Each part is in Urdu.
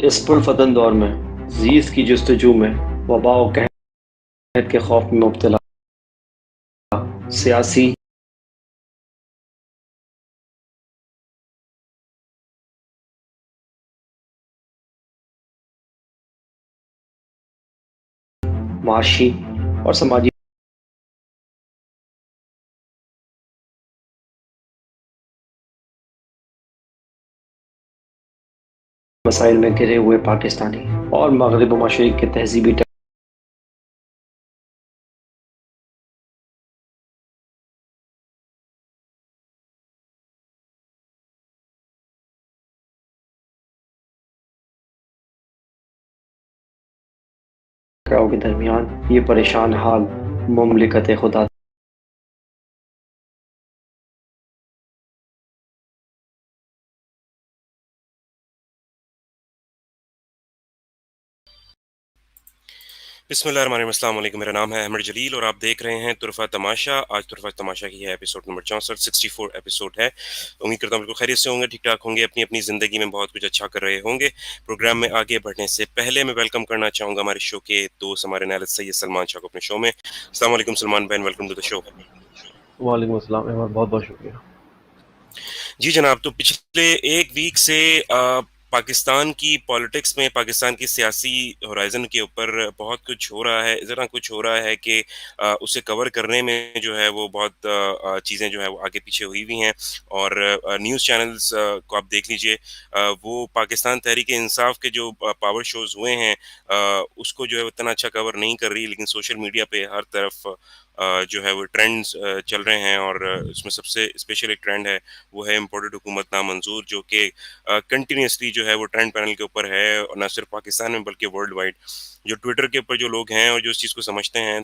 اس پرفتن دور میں زیست کی جستجو میں وبا و قحط کے خوف میں مبتلا سیاسی معاشی اور سماجی مسائل میں گھرے ہوئے پاکستانی اور مغرب و مشرق کے تہذیبی ٹکراؤ کے درمیان یہ پریشان حال مملکت خدا بسم اللہ الرحمن الرحیم۔ السلام علیکم، میرا نام ہے احمد جلیل اور آپ دیکھ رہے ہیں طرفہ تماشا۔ آج طرفہ تماشا کی ہے ایپیسوڈ نمبر 64 ایپیسوڈ ہے۔ امید کرتا ہوں بالکل خیریت سے ہوں گے، ٹھیک ٹھاک ہوں گے، اپنی اپنی زندگی میں بہت کچھ اچھا کر رہے ہوں گے۔ پروگرام میں آگے بڑھنے سے پہلے میں ویلکم کرنا چاہوں گا ہمارے شو کے دوست ہمارے نائلت سید سلمان شاہ کو اپنے شو میں۔ السلام علیکم سلمان بہن، ویلکم ٹو دا شو۔ وعلیکم السلام احمد، بہت بہت شکریہ۔ جی جناب، تو پچھلے ایک ویک سے پاکستان کی پالیٹکس میں، پاکستان کی سیاسی ہورائزن کے اوپر بہت کچھ ہو رہا ہے، اس طرح کچھ ہو رہا ہے کہ اسے کور کرنے میں جو ہے وہ بہت چیزیں جو ہے وہ آگے پیچھے ہوئی ہوئی ہیں، اور نیوز چینلز کو آپ دیکھ لیجئے، وہ پاکستان تحریک انصاف کے جو پاور شوز ہوئے ہیں اس کو جو ہے اتنا اچھا کور نہیں کر رہی، لیکن سوشل میڈیا پہ ہر طرف جو ہے وہ ٹرینڈز چل رہے ہیں، اور اس میں سب سے اسپیشل ایک ٹرینڈ ہے وہ ہے امپورٹڈ حکومت نامنظور، جو کہ کنٹینیوسلی جو ہے وہ ٹرینڈ پینل کے اوپر ہے، اور نہ صرف پاکستان میں بلکہ ورلڈ وائڈ۔ جو ٹویٹر کے اوپر جو لوگ ہیں اور جو اس چیز کو سمجھتے ہیں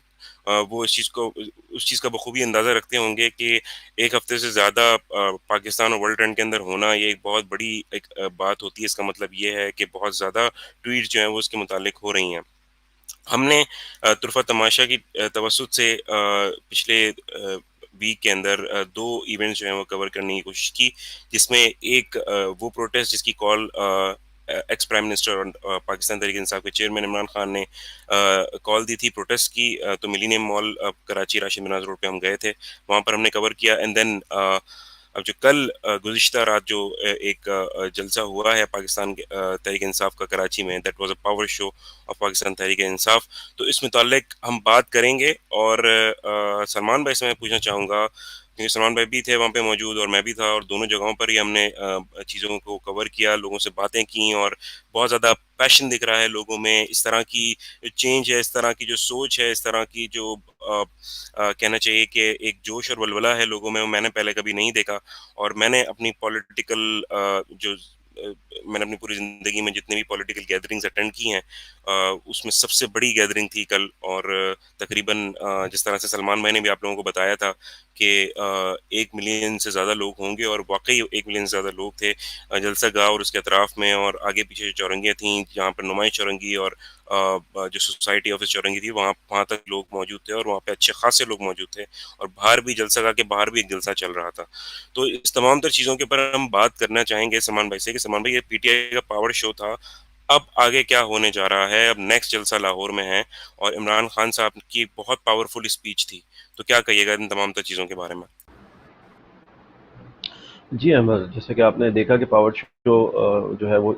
وہ اس چیز کا بخوبی اندازہ رکھتے ہوں گے کہ ایک ہفتے سے زیادہ پاکستان اور ورلڈ ٹرینڈ کے اندر ہونا یہ ایک بہت بڑی ایک بات ہوتی ہے۔ اس کا مطلب یہ ہے کہ بہت زیادہ ٹویٹ جو ہیں وہ اس کے متعلق ہو رہی ہیں۔ ہم نے طرفہ تماشا کی توسط سے پچھلے ویک کے اندر دو ایونٹس جو ہیں وہ کور کرنے کی کوشش کی، جس میں ایک وہ پروٹیسٹ جس کی کال ایکس پرائم منسٹر اور پاکستان تحریک انصاف کے چیئرمین عمران خان نے کال دی تھی پروٹیسٹ کی، تو ملینیم مال کراچی راشد مناظر روڈ پہ ہم گئے تھے، وہاں پر ہم نے کور کیا۔ اینڈ دین اب جو کل گزشتہ رات جو ایک جلسہ ہوا ہے پاکستان تحریک انصاف کا کراچی میں، that was a power show of Pakistan Tehreek Insaf, تو اس متعلق ہم بات کریں گے۔ اور سلمان بھائی سے میں پوچھنا چاہوں گا، کیونکہ سلمان بھائی بھی تھے وہاں پہ موجود اور میں بھی تھا، اور دونوں جگہوں پر ہی ہم نے چیزوں کو کور کیا، لوگوں سے باتیں کیں، اور بہت زیادہ پیشن دکھ رہا ہے لوگوں میں، اس طرح کی چینج ہے، اس طرح کی جو سوچ ہے، اس طرح کی جو کہنا چاہیے کہ ایک جوش اور ولولہ ہے لوگوں میں، وہ میں نے پہلے کبھی نہیں دیکھا۔ اور میں نے اپنی پولیٹیکل جو میں نے اپنی پوری زندگی میں جتنے بھی پولیٹیکل گیدرنگز اٹینڈ کی ہیں اس میں سب سے بڑی گیدرنگ تھی کل، اور تقریباً جس طرح سے سلمان بھائی نے بھی آپ لوگوں کو بتایا تھا کہ 1 ملین سے زیادہ لوگ ہوں گے، اور واقعی 1 ملین سے زیادہ لوگ تھے جلسہ گاہ اور اس کے اطراف میں، اور آگے پیچھے جو چورنگیاں تھیں جہاں پر نمائش چورنگی اور جو سوسائٹی آفس چورنگی تھی وہاں تک لوگ موجود تھے، اور وہاں پہ اچھے خاصے لوگ موجود تھے، اور باہر بھی جلسہ گاہ کے باہر بھی ایک جلسہ چل رہا تھا۔ تو اس تمام تر چیزوں کے اوپر ہم بات کرنا چاہیں گے سلمان بھائی سے کہ سلمان بھائی، یہ پی ٹی آئی کا پاور شو تھا، اب آگے کیا ہونے جا رہا ہے؟ اب نیکسٹ جلسہ لاہور میں ہے، اور عمران خان صاحب کی بہت پاورفل اسپیچ تھی، تو کیا کہیے گا ان تمام تر چیزوں کے بارے میں؟ جی احمد، جیسے کہ آپ نے دیکھا کہ پاور شو جو ہے وہ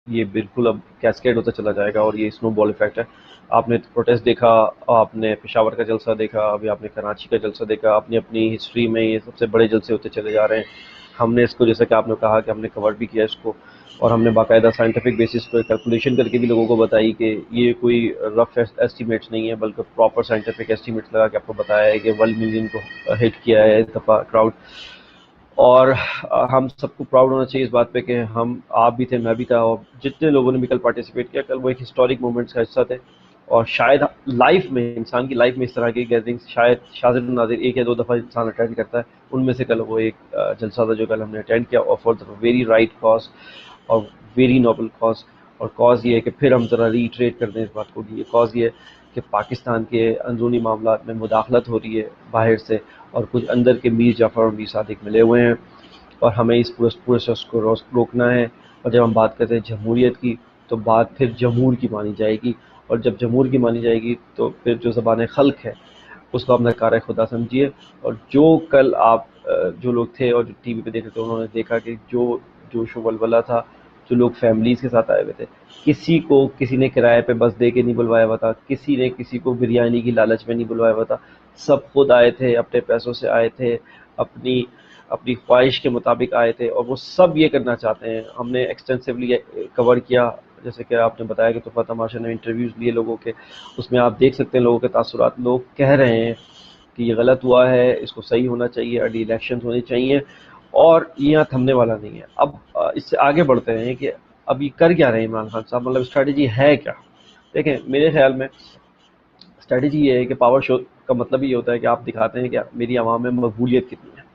یہ بالکل اب کیسکیڈ ہوتا چلا جائے گا، اور یہ سنو بال افیکٹ ہے۔ آپ نے پروٹیسٹ دیکھا، آپ نے پشاور کا جلسہ دیکھا، ابھی آپ نے کراچی کا جلسہ دیکھا، اپنی اپنی ہسٹری میں یہ سب سے بڑے جلسے ہوتے چلے جا رہے ہیں۔ ہم نے اس کو، جیسا کہ آپ نے کہا کہ ہم نے کور بھی کیا اس کو، اور ہم نے باقاعدہ سائنٹیفک بیسس پہ کیلکولیشن کر کے بھی لوگوں کو بتائی کہ یہ کوئی رف ایسٹیمیٹس نہیں ہے، بلکہ پراپر سائنٹیفک ایسٹیمیٹس لگا کے آپ کو بتایا ہے کہ 1 ملین کو ہٹ کیا ہے اس دفعہ کراؤڈ۔ اور ہم سب کو پراؤڈ ہونا چاہیے اس بات پہ کہ آپ بھی تھے، میں بھی تھا، اور جتنے لوگوں نے بھی کل پارٹیسپیٹ کیا، کل وہ ایک ہسٹورک مومنٹس کا حصہ تھے۔ اور شاید لائف میں، انسان کی لائف میں اس طرح کی گیدرنگ شاید شاذ نادر 1 یا 2 دفعہ انسان اٹینڈ کرتا ہے، ان میں سے کل وہ ایک جلسہ تھا جو کل ہم نے اٹینڈ کیا، اور for the very right cause اور ویری نوبل کاز۔ اور کاز یہ ہے کہ پھر ہم ذرا ریٹریٹ کر دیں اس بات کو، یہ کاز یہ ہے کہ پاکستان کے اندرونی معاملات میں مداخلت ہو رہی ہے باہر سے، اور کچھ اندر کے میر جعفر اور میر صادق ملے ہوئے ہیں، اور ہمیں اس پروسیس کو روکنا ہے۔ اور جب ہم بات کرتے ہیں جمہوریت کی، تو بات پھر جمہور کی مانی جائے گی، اور جب جمہور کی مانی جائے گی تو پھر جو زبان خلق ہے اس کو اپنا کار خدا سمجھیے. اور جو کل آپ جو لوگ تھے اور جو ٹی وی پہ دیکھ رہے تھے انہوں نے دیکھا کہ جو جوش و ولولہ تھا، جو لوگ فیملیز کے ساتھ آئے ہوئے تھے، کسی کو کسی نے کرائے پہ بس دے کے نہیں بلوایا ہوا تھا، کسی نے کسی کو بریانی کی لالچ میں نہیں بلوایا ہوا تھا، سب خود آئے تھے، اپنے پیسوں سے آئے تھے، اپنی اپنی خواہش کے مطابق آئے تھے، اور وہ سب یہ کرنا چاہتے ہیں. ہم نے ایکسٹینسولی کور کیا، جیسے کہ آپ نے بتایا کہ تحفہ تماشا نے انٹرویوز لیے لوگوں کے، اس میں آپ دیکھ سکتے ہیں لوگوں کے تاثرات. لوگ کہہ رہے ہیں کہ یہ غلط ہوا ہے، اس کو صحیح ہونا چاہیے، ارلی الیکشنز ہونے چاہیے، اور یہ یہاں تھمنے والا نہیں ہے. اب اس سے آگے بڑھتے ہیں کہ اب یہ کر کیا رہے ہیں عمران خان صاحب، مطلب اسٹریٹجی ہے کیا. دیکھیں میرے خیال میں اسٹریٹجی یہ ہے کہ پاور شو کا مطلب یہ ہوتا ہے کہ آپ دکھاتے ہیں کہ میری عوام میں مقبولیت کتنی ہے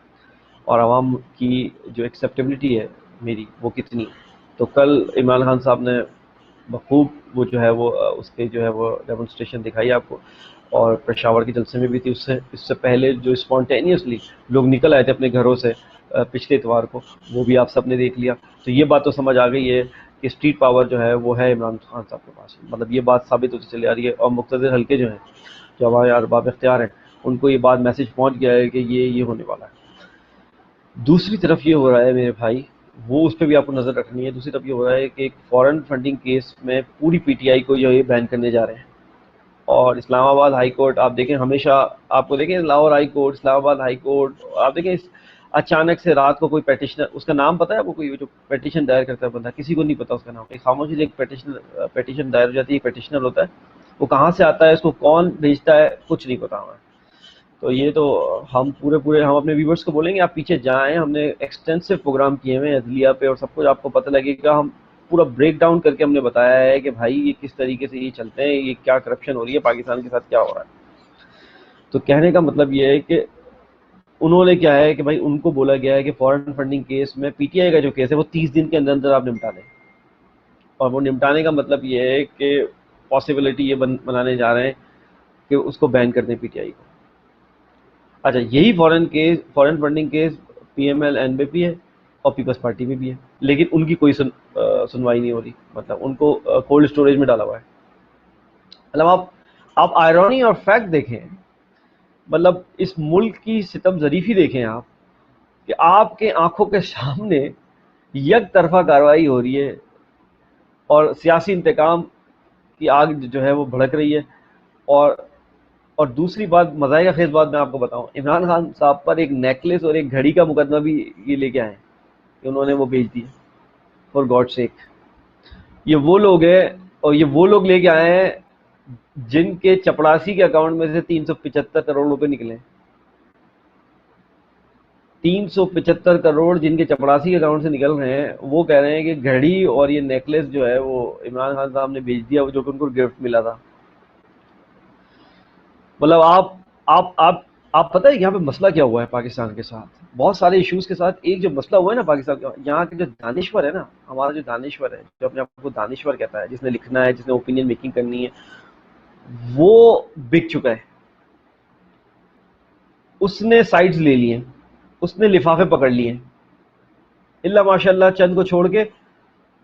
اور عوام کی جو ایکسیپٹیبلٹی ہے میری وہ کتنی ہے. تو کل عمران خان صاحب نے بخوب وہ جو ہے وہ اس کے جو ہے وہ ڈیمونسٹریشن دکھائی آپ کو، اور پشاور کے جلسے میں بھی تھی. اس سے پہلے جو اسپونٹینیسلی لوگ نکل آئے تھے اپنے گھروں سے پچھلے اتوار کو، وہ بھی آپ سب نے دیکھ لیا. تو یہ بات تو سمجھ آ گئی ہے کہ اسٹریٹ پاور جو ہے وہ ہے عمران خان صاحب کے پاس. مطلب یہ بات ثابت ہوتی چلی آ رہی ہے، اور مقتدر حلقے جو ہیں، جو ہمارے ارباب اختیار ہیں، ان کو یہ بات میسج پہنچ گیا ہے کہ یہ ہونے والا ہے. دوسری طرف یہ ہو رہا ہے میرے بھائی، وہ اس پہ بھی آپ کو نظر رکھنی ہے. دوسری طرف یہ ہو رہا ہے کہ ایک فورن فنڈنگ کیس میں پوری پی ٹی آئی کو جو یہ بین کرنے جا رہے ہیں. اور اسلام آباد ہائی کورٹ آپ دیکھیں، ہمیشہ آپ کو دیکھیں لاہور ہائی کورٹ، اسلام آباد ہائی کورٹ، آپ دیکھیں اچانک سے رات کو کوئی پیٹیشنر، اس کا نام پتہ ہے وہ کوئی جو پیٹیشن دائر کرتا ہے بندہ، کسی کو نہیں پتا اس کا نام. ایک خاموشی سے ایک پیٹیشن دائر ہو جاتی ہے، ایک پیٹیشنر ہوتا ہے، وہ کہاں سے آتا ہے، اس کو کون بھیجتا ہے، کچھ نہیں پتا ہمیں. تو یہ تو ہم ہم اپنے ویورز کو بولیں گے آپ پیچھے جائیں، ہم نے ایکسٹینسو پروگرام کیے ہوئے ہیں عدلیہ پہ اور سب کچھ آپ کو پتہ لگے گا. ہم پورا بریک ڈاؤن کر کے ہم نے بتایا ہے کہ بھائی یہ کس طریقے سے یہ چلتے ہیں، یہ کیا کرپشن ہو رہی ہے پاکستان کے ساتھ، کیا ہو رہا ہے. تو کہنے کا مطلب یہ ہے کہ انہوں نے کیا ہے کہ بھائی ان کو بولا گیا ہے کہ فورن فنڈنگ کیس میں پی ٹی آئی کا جو کیس ہے وہ 30 دن کے اندر اندر آپ نمٹا دیں. اور وہ نمٹانے کا مطلب یہ ہے کہ پاسبلٹی یہ بنانے جا رہے ہیں کہ اس کو بین کر دیں پی ٹی آئی کو. اچھا یہی foreign funding case P M L N میں بھی ہے اور پیپلز پارٹی میں بھی ہے، لیکن ان کی کوئی سنوائی نہیں ہو رہی. مطلب ان کو کولڈ اسٹوریج میں ڈالا ہوا ہے. مطلب آپ آئرونی اور فیکٹ دیکھیں، مطلب اس ملک کی ستم ظریفی دیکھیں آپ، کہ آپ کے آنکھوں کے سامنے یک طرفہ کارروائی ہو رہی ہے اور سیاسی انتقام کی آگ جو ہے وہ بھڑک رہی ہے. اور دوسری بات، مزاحیہ خیز بات میں آپ کو بتاؤں، عمران خان صاحب پر ایک نیکلس اور ایک گھڑی کا مقدمہ بھی یہ لے کے آئے کہ انہوں نے وہ بھیج دی فار گاڈ سیک. یہ وہ لوگ ہیں، اور یہ وہ لوگ لے کے آئے ہیں جن کے چپڑاسی کے اکاؤنٹ میں سے 375 کروڑ روپے نکلے. 375 کروڑ جن کے چپڑاسی کے اکاؤنٹ سے نکل رہے ہیں، وہ کہہ رہے ہیں کہ گھڑی اور یہ نیکلس جو ہے وہ عمران خان صاحب نے بھیج دیا، جو کہ ان کو گفٹ ملا تھا. مطلب آپ پتہ ہے یہاں پہ مسئلہ کیا ہوا ہے پاکستان کے ساتھ، بہت سارے ایشوز کے ساتھ ایک جو مسئلہ ہوا ہے نا پاکستان کا، یہاں کے جو دانشور ہے نا، ہمارا جو دانشور ہے، جو اپنے آپ کو دانشور کہتا ہے، جس نے لکھنا ہے، جس نے اوپینین میکنگ کرنی ہے، وہ بک چکا ہے. اس نے سائٹس لے لی ہیں، اس نے لفافے پکڑ لیے ہیں، اللہ ماشاء اللہ چند کو چھوڑ کے.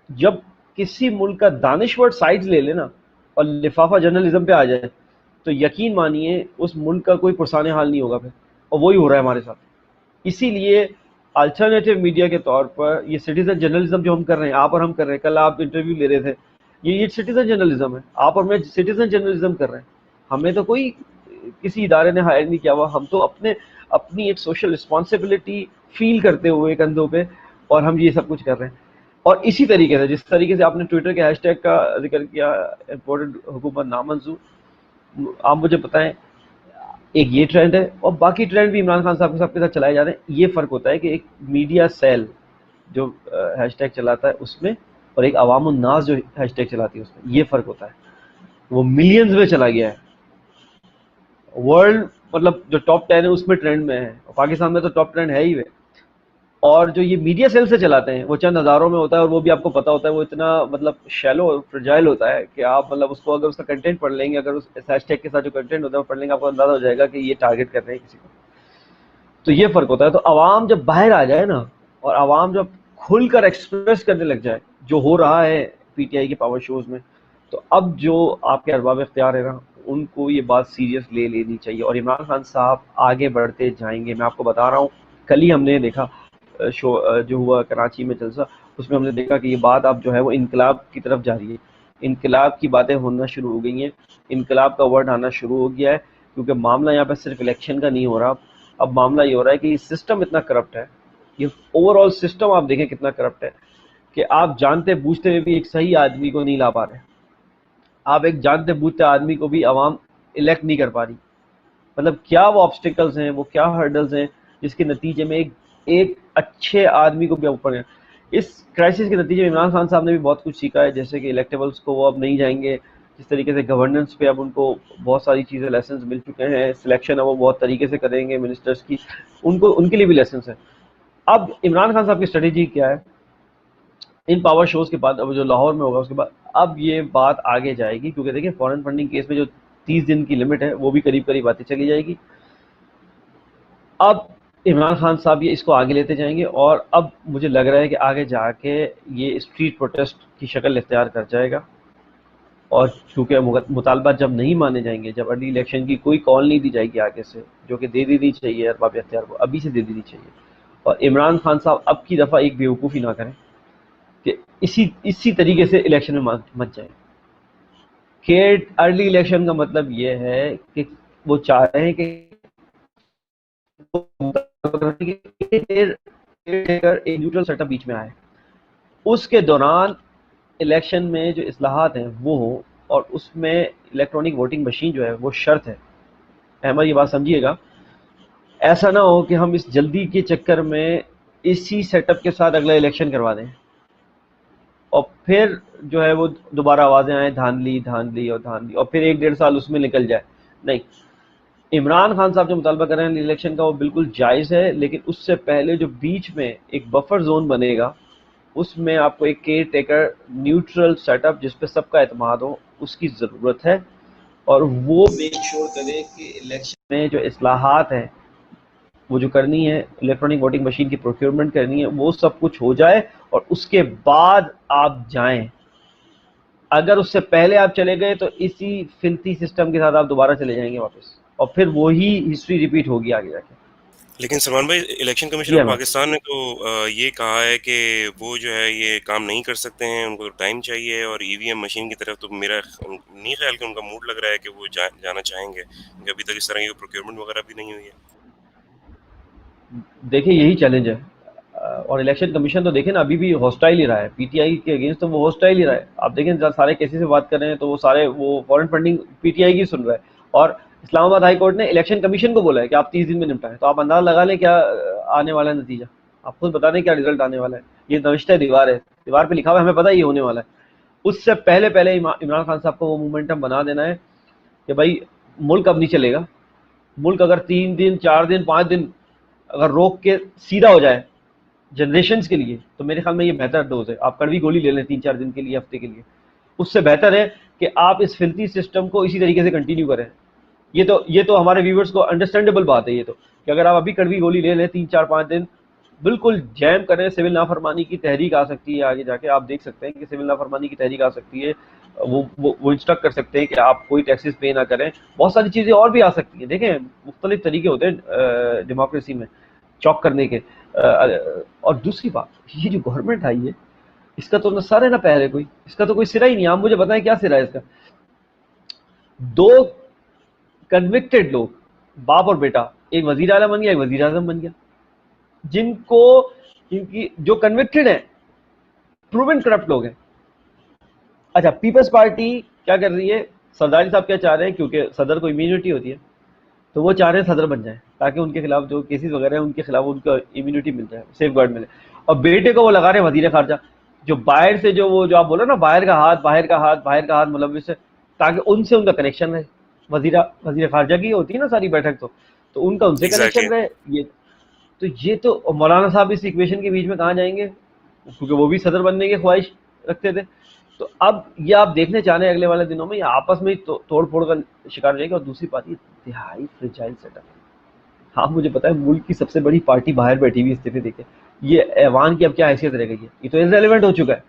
جب کسی ملک کا دانشور سائٹس لے لے نا اور لفافہ جرنلزم پہ آ جائے تو یقین مانیے اس ملک کا کوئی پرسان حال نہیں ہوگا پھر. اور وہی ہو رہا ہے ہمارے ساتھ. اسی لیے الٹرنیٹیو میڈیا کے طور پر یہ سٹیزن جرنلزم جو ہم کر رہے ہیں، آپ اور ہم کر رہے ہیں، کل آپ انٹرویو لے رہے تھے، یہ سٹیزن جرنلزم ہے. آپ اور میں سٹیزن جرنلزم کر رہے ہیں. ہمیں تو کوئی کسی ادارے نے ہائر نہیں کیا ہوا، ہم تو اپنی ایک سوشل رسپانسبلٹی فیل کرتے ہوئے کندھوں پہ، اور ہم یہ سب کچھ کر رہے ہیں. اور اسی طریقے سے جس طریقے سے آپ نے ٹویٹر کے ہیش ٹیگ کا ذکر کیا، امپورٹنٹ حکومت نامنظور، آپ مجھے بتائیں ایک یہ ٹرینڈ ہے، اور باقی ٹرینڈ بھی عمران خان صاحب کے ساتھ چلائے جا رہے ہیں. یہ فرق ہوتا ہے کہ ایک میڈیا سیل جو ہیش ٹیگ چلاتا ہے اس میں، اور ایک عوام الناس جو ہیش ٹیگ چلاتی ہے اس میں، یہ فرق ہوتا ہے. وہ ملینز میں چلا گیا ہے. ورلڈ مطلب جو ٹاپ 10 ہے اس میں ٹرینڈ میں ہے، پاکستان میں تو ٹاپ ٹرینڈ ہے ہی وہ. اور جو یہ میڈیا سیل سے چلاتے ہیں وہ چند ہزاروں میں ہوتا ہے، اور وہ بھی آپ کو پتا ہوتا ہے وہ اتنا مطلب شیلو اور فرجائل ہوتا ہے کہ آپ مطلب اس کو اگر اس کا کنٹینٹ پڑھ لیں گے، اگر اس ہیش ٹیگ کے ساتھ جو کنٹینٹ ہوتا ہے وہ پڑھ لیں گے، آپ کو اندازہ ہو جائے گا کہ یہ ٹارگیٹ کر رہے ہیں کسی کو. تو یہ فرق ہوتا ہے. تو عوام جب باہر آ جائے نا، اور عوام جب کھل کر ایکسپریس کرنے لگ جائے جو ہو رہا ہے پی ٹی آئی کے پاور شوز میں. تو اب جو آپ کے ارباب اختیار ہے نا, ان کو یہ بات سیریس لے لینی چاہیے, اور عمران خان صاحب آگے بڑھتے جائیں گے. میں آپ کو بتا رہا ہوں, کل ہی ہم نے دیکھا شو جو ہوا کراچی میں جلسہ, اس میں ہم نے دیکھا کہ یہ بات اب جو ہے وہ انقلاب کی طرف جا رہی ہے. انقلاب کی باتیں ہونا شروع ہو گئی ہیں, انقلاب کا ورڈ آنا شروع ہو گیا ہے, کیونکہ معاملہ یہاں پہ صرف الیکشن کا نہیں ہو رہا. اب معاملہ یہ ہو رہا ہے کہ یہ سسٹم اتنا کرپٹ ہے, یہ اوور آل سسٹم آپ دیکھیں کتنا کرپٹ ہے, کہ آپ جانتے بوجھتے ہوئے بھی ایک صحیح آدمی کو نہیں لا پا رہے. آپ ایک جانتے بوجھتے آدمی کو بھی عوام الیکٹ نہیں کر پا رہی. مطلب کیا وہ آبسٹیکلز ہیں, وہ کیا ہرڈلز ہیں جس کے نتیجے میں ایک اچھے آدمی کو بھی اوپر ہیں. اس کرائسس کے نتیجے میں عمران خان صاحب نے بھی بہت کچھ سیکھا ہے, جیسے کہ الیکٹیبلز کو وہ اب نہیں جائیں گے, جس طریقے سے گورننس پہ اب ان کو بہت ساری چیزیں لیسنز مل چکے ہیں, سلیکشن اب وہ بہت طریقے سے کریں گے منسٹرز کی, ان کے لیے بھی لیسنس ہیں. اب عمران خان صاحب کی اسٹریٹجی کیا ہے ان پاور شوز کے بعد, اب جو لاہور میں ہوگا اس کے بعد, اب یہ بات آگے جائے گی, کیونکہ دیکھیں فارن فنڈنگ کیس میں جو 30 دن کی لمٹ ہے وہ بھی قریب قریب آتی چلی جائے گی. اب عمران خان صاحب یہ اس کو آگے لیتے جائیں گے, اور اب مجھے لگ رہا ہے کہ آگے جا کے یہ اسٹریٹ پروٹیسٹ کی شکل اختیار کر جائے گا. اور چونکہ مطالبات جب نہیں مانے جائیں گے, جب ارلی الیکشن کی کوئی کال نہیں دی جائے گی آگے سے, جو کہ دے دینی چاہیے ارباب اختیار کو, ابھی سے دے دینی چاہیے. اور عمران خان صاحب اب کی دفعہ ایک بیوقوفی نہ کریں کہ اسی طریقے سے الیکشن میں مت جائیں. کہ ارلی الیکشن کا مطلب یہ ہے کہ وہ چاہ رہے ہیں کہ ایک نیوٹرل سیٹ اپ بیچ میں آئے, اس کے دوران الیکشن میں جو اصلاحات ہیں وہ ہوں, اور اس میں الیکٹرانک ووٹنگ مشین جو ہے وہ شرط ہے. احمد یہ بات سمجھیے گا, ایسا نہ ہو کہ ہم اس جلدی کے چکر میں اسی سیٹ اپ کے ساتھ اگلا الیکشن کروا دیں, اور پھر جو ہے وہ دوبارہ آوازیں آئیں دھاندلی دھاندلی اور دھاندلی, اور پھر 1-1.5 سال اس میں نکل جائے. نہیں, عمران خان صاحب جو مطالبہ کر رہے ہیں الیکشن کا وہ بالکل جائز ہے, لیکن اس سے پہلے جو بیچ میں ایک بفر زون بنے گا, اس میں آپ کو ایک caretaker neutral set up جس پہ سب کا اعتماد ہو, اس کی ضرورت ہے. اور وہ میک شور کرے کہ الیکشن میں جو اصلاحات ہیں وہ جو کرنی ہے, الیکٹرانک ووٹنگ مشین کی پروکیورمنٹ کرنی ہے, وہ سب کچھ ہو جائے, اور اس کے بعد آپ جائیں. اگر اس سے پہلے آپ چلے گئے تو اسی فلتی سسٹم کے ساتھ آپ دوبارہ چلے جائیں گے واپس, اور پھر وہی ہسٹری ریپیٹ ہوگی آگے جا کے. لیکن سلمان بھائی, الیکشن کمیشن جی آف ہاں, پاکستان نے تو یہ کہا ہے کہ وہ جو ہے یہ کام نہیں کر سکتے ہیں, ان کو ٹائم چاہیے, اور ای وی ایم مشین کی طرف تو میرا نہیں خیال کہ ان کا موڈ لگ رہا ہے کہ وہ جانا چاہیں گے, کیونکہ ابھی تک اس طرح کی پروکیورمنٹ وغیرہ بھی نہیں ہوئی ہے. دیکھیں یہی چیلنج ہے, اور الیکشن کمیشن تو دیکھیں نا ابھی بھی ہاسٹائل ہی رہا ہے پی ٹی آئی کے اگینسٹ, تو وہ ہاسٹائل ہی رہا ہے. آپ دیکھیں سارے کیسز سے بات کر رہے ہیں تو وہ سارے وہ foreign funding P T I کی سن رہا ہے, اور اسلام آباد ہائی کورٹ نے الیکشن کمیشن کو بولا ہے کہ آپ 30 دن میں نمٹائیں. تو آپ انداز لگا لیں کیا آنے والا ہے نتیجہ, آپ خود بتا دیں کیا رزلٹ آنے والا ہے. یہ نوشتہ دیوار ہے, دیوار پہ لکھا ہوا ہے, ہمیں پتہ یہ ہونے والا ہے. اس سے پہلے عمران خان صاحب کو وہ مومنٹم بنا دینا ہے کہ بھائی ملک اب نہیں چلے گا. ملک اگر 3 دن 4 دن 5 دن اگر روک کے سیدھا ہو جائے جنریشنز کے لیے, تو میرے خیال میں یہ بہتر ڈوز ہے. آپ کڑوی گولی لے لیں 3-4 دن کے لیے, ہفتے کے لیے, اس سے بہتر ہے کہ آپ اس فلتی سسٹم کو اسی طریقے سے کنٹینیو کریں. یہ تو ہمارے ویورز کو انڈرسٹینڈیبل بات ہے یہ تو, کہ اگر آپ ابھی کڑوی گولی لے لیں 3-4-5 دن بالکل جیم کریں, سول نافرمانی کی تحریک آ سکتی ہے آگے جا کے. آپ دیکھ سکتے ہیں کہ سول نافرمانی کی تحریک آ سکتی ہے, وہ انسٹرکٹ کر سکتے ہیں کہ آپ کوئی ٹیکسز پے نہ کریں. بہت ساری چیزیں اور بھی آ سکتی ہیں. دیکھیں مختلف طریقے ہوتے ہیں ڈیموکریسی میں چوک کرنے کے. اور دوسری بات, یہ جو گورنمنٹ آئی ہے اس کا تو نہ سر ہے نہ پہلے کوئی, اس کا تو کوئی سرا ہی نہیں. آپ مجھے بتائیں کیا سرا ہے اس کا. 2 کنوکٹڈ لوگ, باپ اور بیٹا, ایک وزیر اعلیٰ بن گیا, ایک وزیر اعظم بن گیا, جن کو جو کنوکٹڈ ہیں پروون کرپٹ لوگ ہیں. اچھا پیپلز پارٹی کیا کر رہی ہے, سرداری صاحب کیا چاہ رہے ہیں, کیونکہ صدر کو امیونٹی ہوتی ہے تو وہ چاہ رہے ہیں صدر بن جائیں تاکہ ان کے خلاف جو کیسز وغیرہ ہیں ان کے خلاف ان کو امیونٹی مل جائے, سیف گارڈ ملے. اور بیٹے کو وہ لگا رہے ہیں وزیر خارجہ, جو باہر سے جو آپ بولو نا باہر کا ہاتھ ملوث ہے, تاکہ ان سے ان کا کنیکشن رہے. وزیر خارجہ کی ہوتی ہے نا ساری بیٹھک, تو ان کا ان سے ایگزیکٹلی. کنیکشن رہے. یہ تو مولانا صاحب اس ایکویشن کے بیچ میں کہاں جائیں گے, کیونکہ وہ بھی صدر بننے کی خواہش رکھتے تھے. تو اب یہ آپ دیکھنے چاہ رہے ہیں اگلے والے دنوں میں یہ آپس میں توڑ پھوڑ کا شکار رہے گا. اور دوسری بات, یہ انتہائی فریجائل سیٹ اپ ہے. ہاں مجھے پتا ہے ملک کی سب سے بڑی پارٹی باہر بیٹھی ہوئی استعفے دے کے, یہ ایوان کی اب کیا حیثیت رہ گئی ہے, یہ تو ارریلیونٹ ہو چکا ہے.